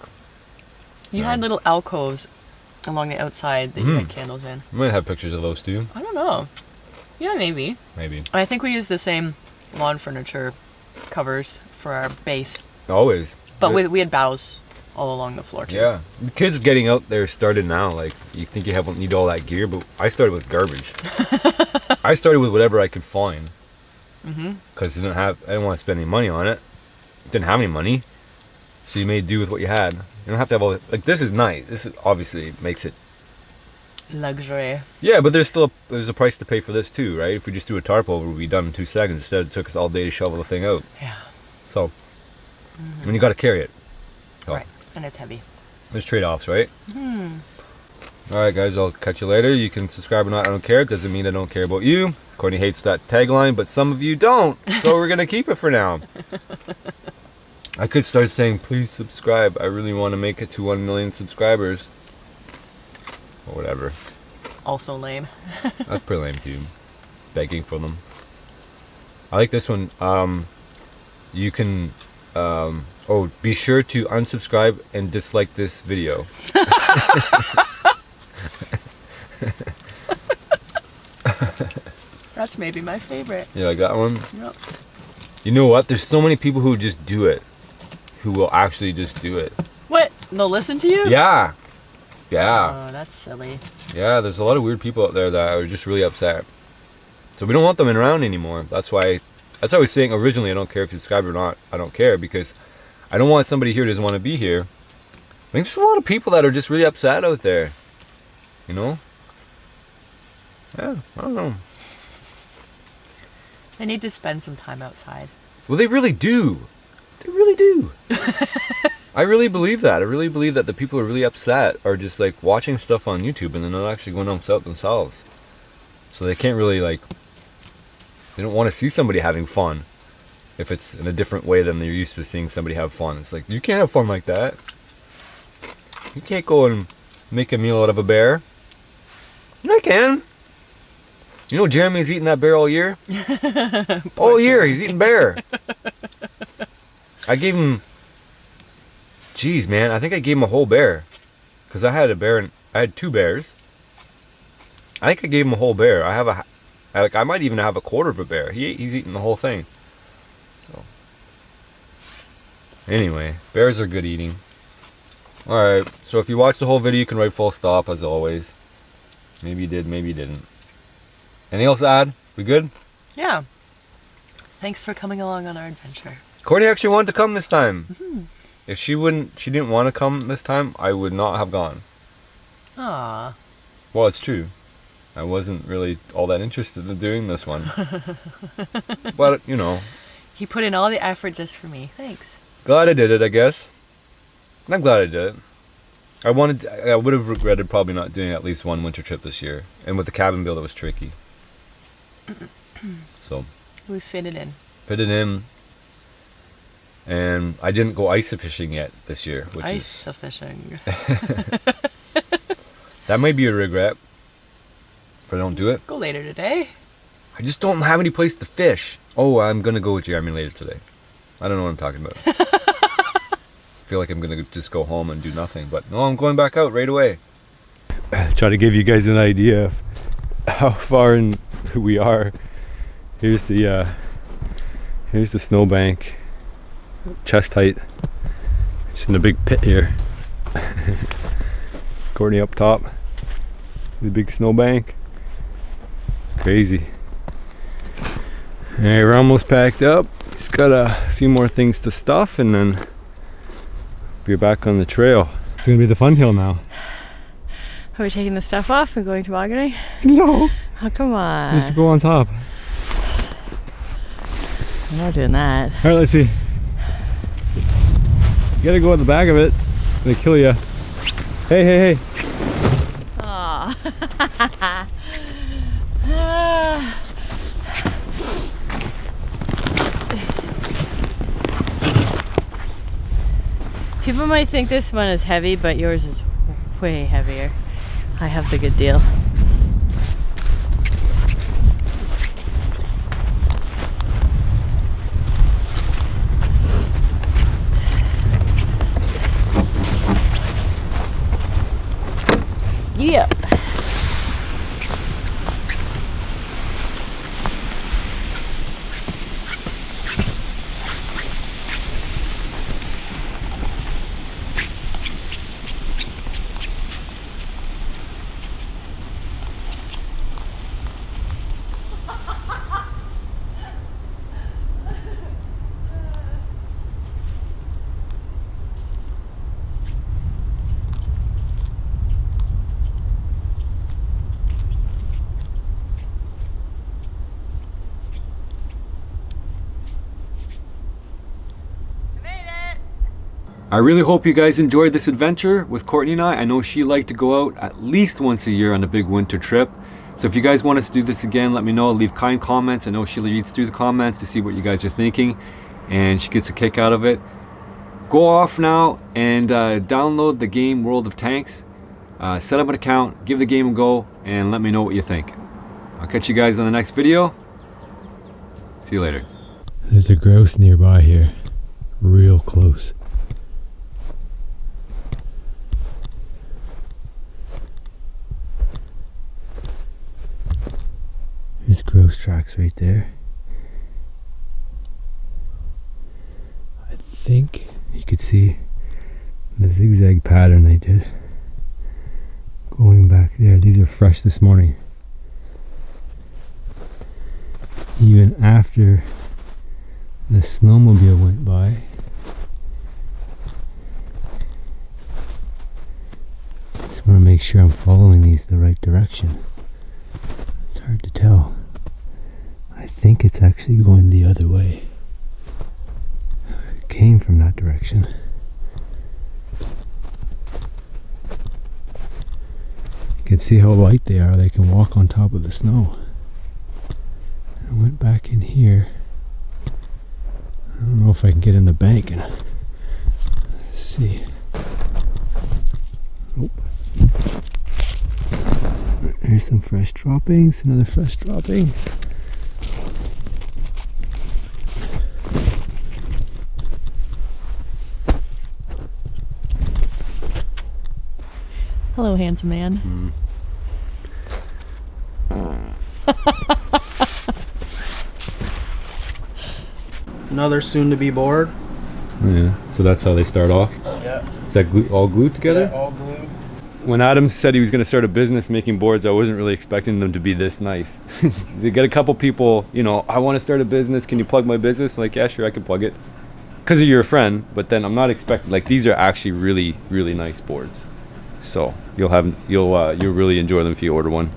You No. had little alcoves along the outside that you had candles in. I might have pictures of those too. I don't know. Yeah, maybe. Maybe. I think we used the same lawn furniture covers for our base. Always. But Yeah. we had boughs all along the floor too. Yeah. The kids getting out there started now. Like, you think you need all that gear, but I started with garbage. I started with whatever I could find. Because I didn't want to spend any money on it. Didn't have any money. So you made do with what you had. You don't have to have all like, this is nice. This is obviously makes it. Luxury. Yeah, but there's a price to pay for this too, right? If we just do a tarp over, we'd be done in 2 seconds. Instead, it took us all day to shovel the thing out. Yeah. So, and you got to carry it. So, Right. And it's heavy. there's trade-offs, right? All right, guys. I'll catch you later. You can subscribe or not. I don't care. It doesn't mean I don't care about you. Courtney hates that tagline, but some of you don't. So we're gonna keep it for now. I could start saying, please subscribe. I really want to make it to 1 million subscribers. Or whatever. Also lame. That's pretty lame too. Begging for them. I like this one. You can be sure to unsubscribe and dislike this video. That's maybe my favorite. You like that one? Yep. You know what? There's so many people who just do it. Who will actually just do it. What? They'll listen to you? Yeah. Yeah. Oh, that's silly. Yeah, there's a lot of weird people out there that are just really upset. So we don't want them around anymore. That's why I was saying originally, I don't care if you subscribe or not. I don't care because I don't want somebody here who doesn't want to be here. I think there's a lot of people that are just really upset out there. You know? Yeah, I don't know. They need to spend some time outside. Well, they really do. They really do. I really believe that. I really believe that the people who are really upset are just like watching stuff on YouTube and they're not actually going out themselves. So they can't really they don't want to see somebody having fun if it's in a different way than they're used to seeing somebody have fun. It's like, you can't have fun like that. You can't go and make a meal out of a bear. I can. You know Jeremy's eating that bear all year? All year he's eating bear. I gave him... Jeez, man, I think I gave him a whole bear. Because I had a bear and I had 2 bears. I think I gave him a whole bear. I might even have a quarter of a bear. He's eating the whole thing. So anyway, bears are good eating. Alright, so if you watch the whole video, you can write full stop as always. Maybe you did, maybe you didn't. Anything else to add? We good? Yeah. Thanks for coming along on our adventure. Courtney actually wanted to come this time. If she didn't want to come this time, I would not have gone. Aw. Well, it's true. I wasn't really all that interested in doing this one. But, you know. He put in all the effort just for me. Thanks. Glad I did it, I guess. I'm glad I did it. I would have regretted probably not doing at least one winter trip this year. And with the cabin build, it was tricky. So, We fit it in. Fit it in. And I didn't go ice fishing yet this year, which Ice fishing. that might be a regret if I don't do it. Go later today. I just don't have any place to fish. Oh, I'm gonna go with Jeremy later today. I don't know what I'm talking about. I feel like I'm gonna just go home and do nothing, but no, I'm going back out right away. Try to give you guys an idea of how far in we are. Here's the snowbank, chest height. It's in the big pit here. Courtney up top, the big snowbank. Crazy. Alright, we're almost packed up. Just got a few more things to stuff and then be back on the trail. It's gonna be the fun hill now. Are we taking the stuff off and going tobogganing? No. Oh, come on. Just go on top. I'm not doing that. Alright, let's see. You gotta go at the back of it. They kill you. Hey, hey, hey. Aw. People might think this one is heavy, but yours is way heavier. I have the good deal. Yep. I really hope you guys enjoyed this adventure with Courtney and I. I know she liked to go out at least once a year on a big winter trip. So if you guys want us to do this again, let me know. Leave kind comments. I know she reads through the comments to see what you guys are thinking, and she gets a kick out of it. Go off now and download the game World of Tanks. Set up an account, give the game a go, and let me know what you think. I'll catch you guys on the next video. See you later. There's a grouse nearby here, real close. There's grouse tracks right there. I think you could see the zigzag pattern they did going back there. These are fresh this morning. Even after the snowmobile went by. Just want to make sure I'm following these the right direction. It's hard to tell. I think it's actually going the other way. It came from that direction. You can see how light they are. They can walk on top of the snow. I went back in here. I don't know if I can get in the bank and see. Oh. There's some fresh droppings, another fresh dropping. Hello, handsome man. Another soon-to-be board. Oh, yeah, so that's how they start off. Yeah. Is that all glued together? Yeah, all glued. When Adam said he was going to start a business making boards, I wasn't really expecting them to be this nice. They get a couple people, you know, I want to start a business. Can you plug my business? I'm like, yeah, sure, I can plug it. Because you're a friend, but then I'm not expecting, like, these are actually really, really nice boards. So you'll really enjoy them if you order one.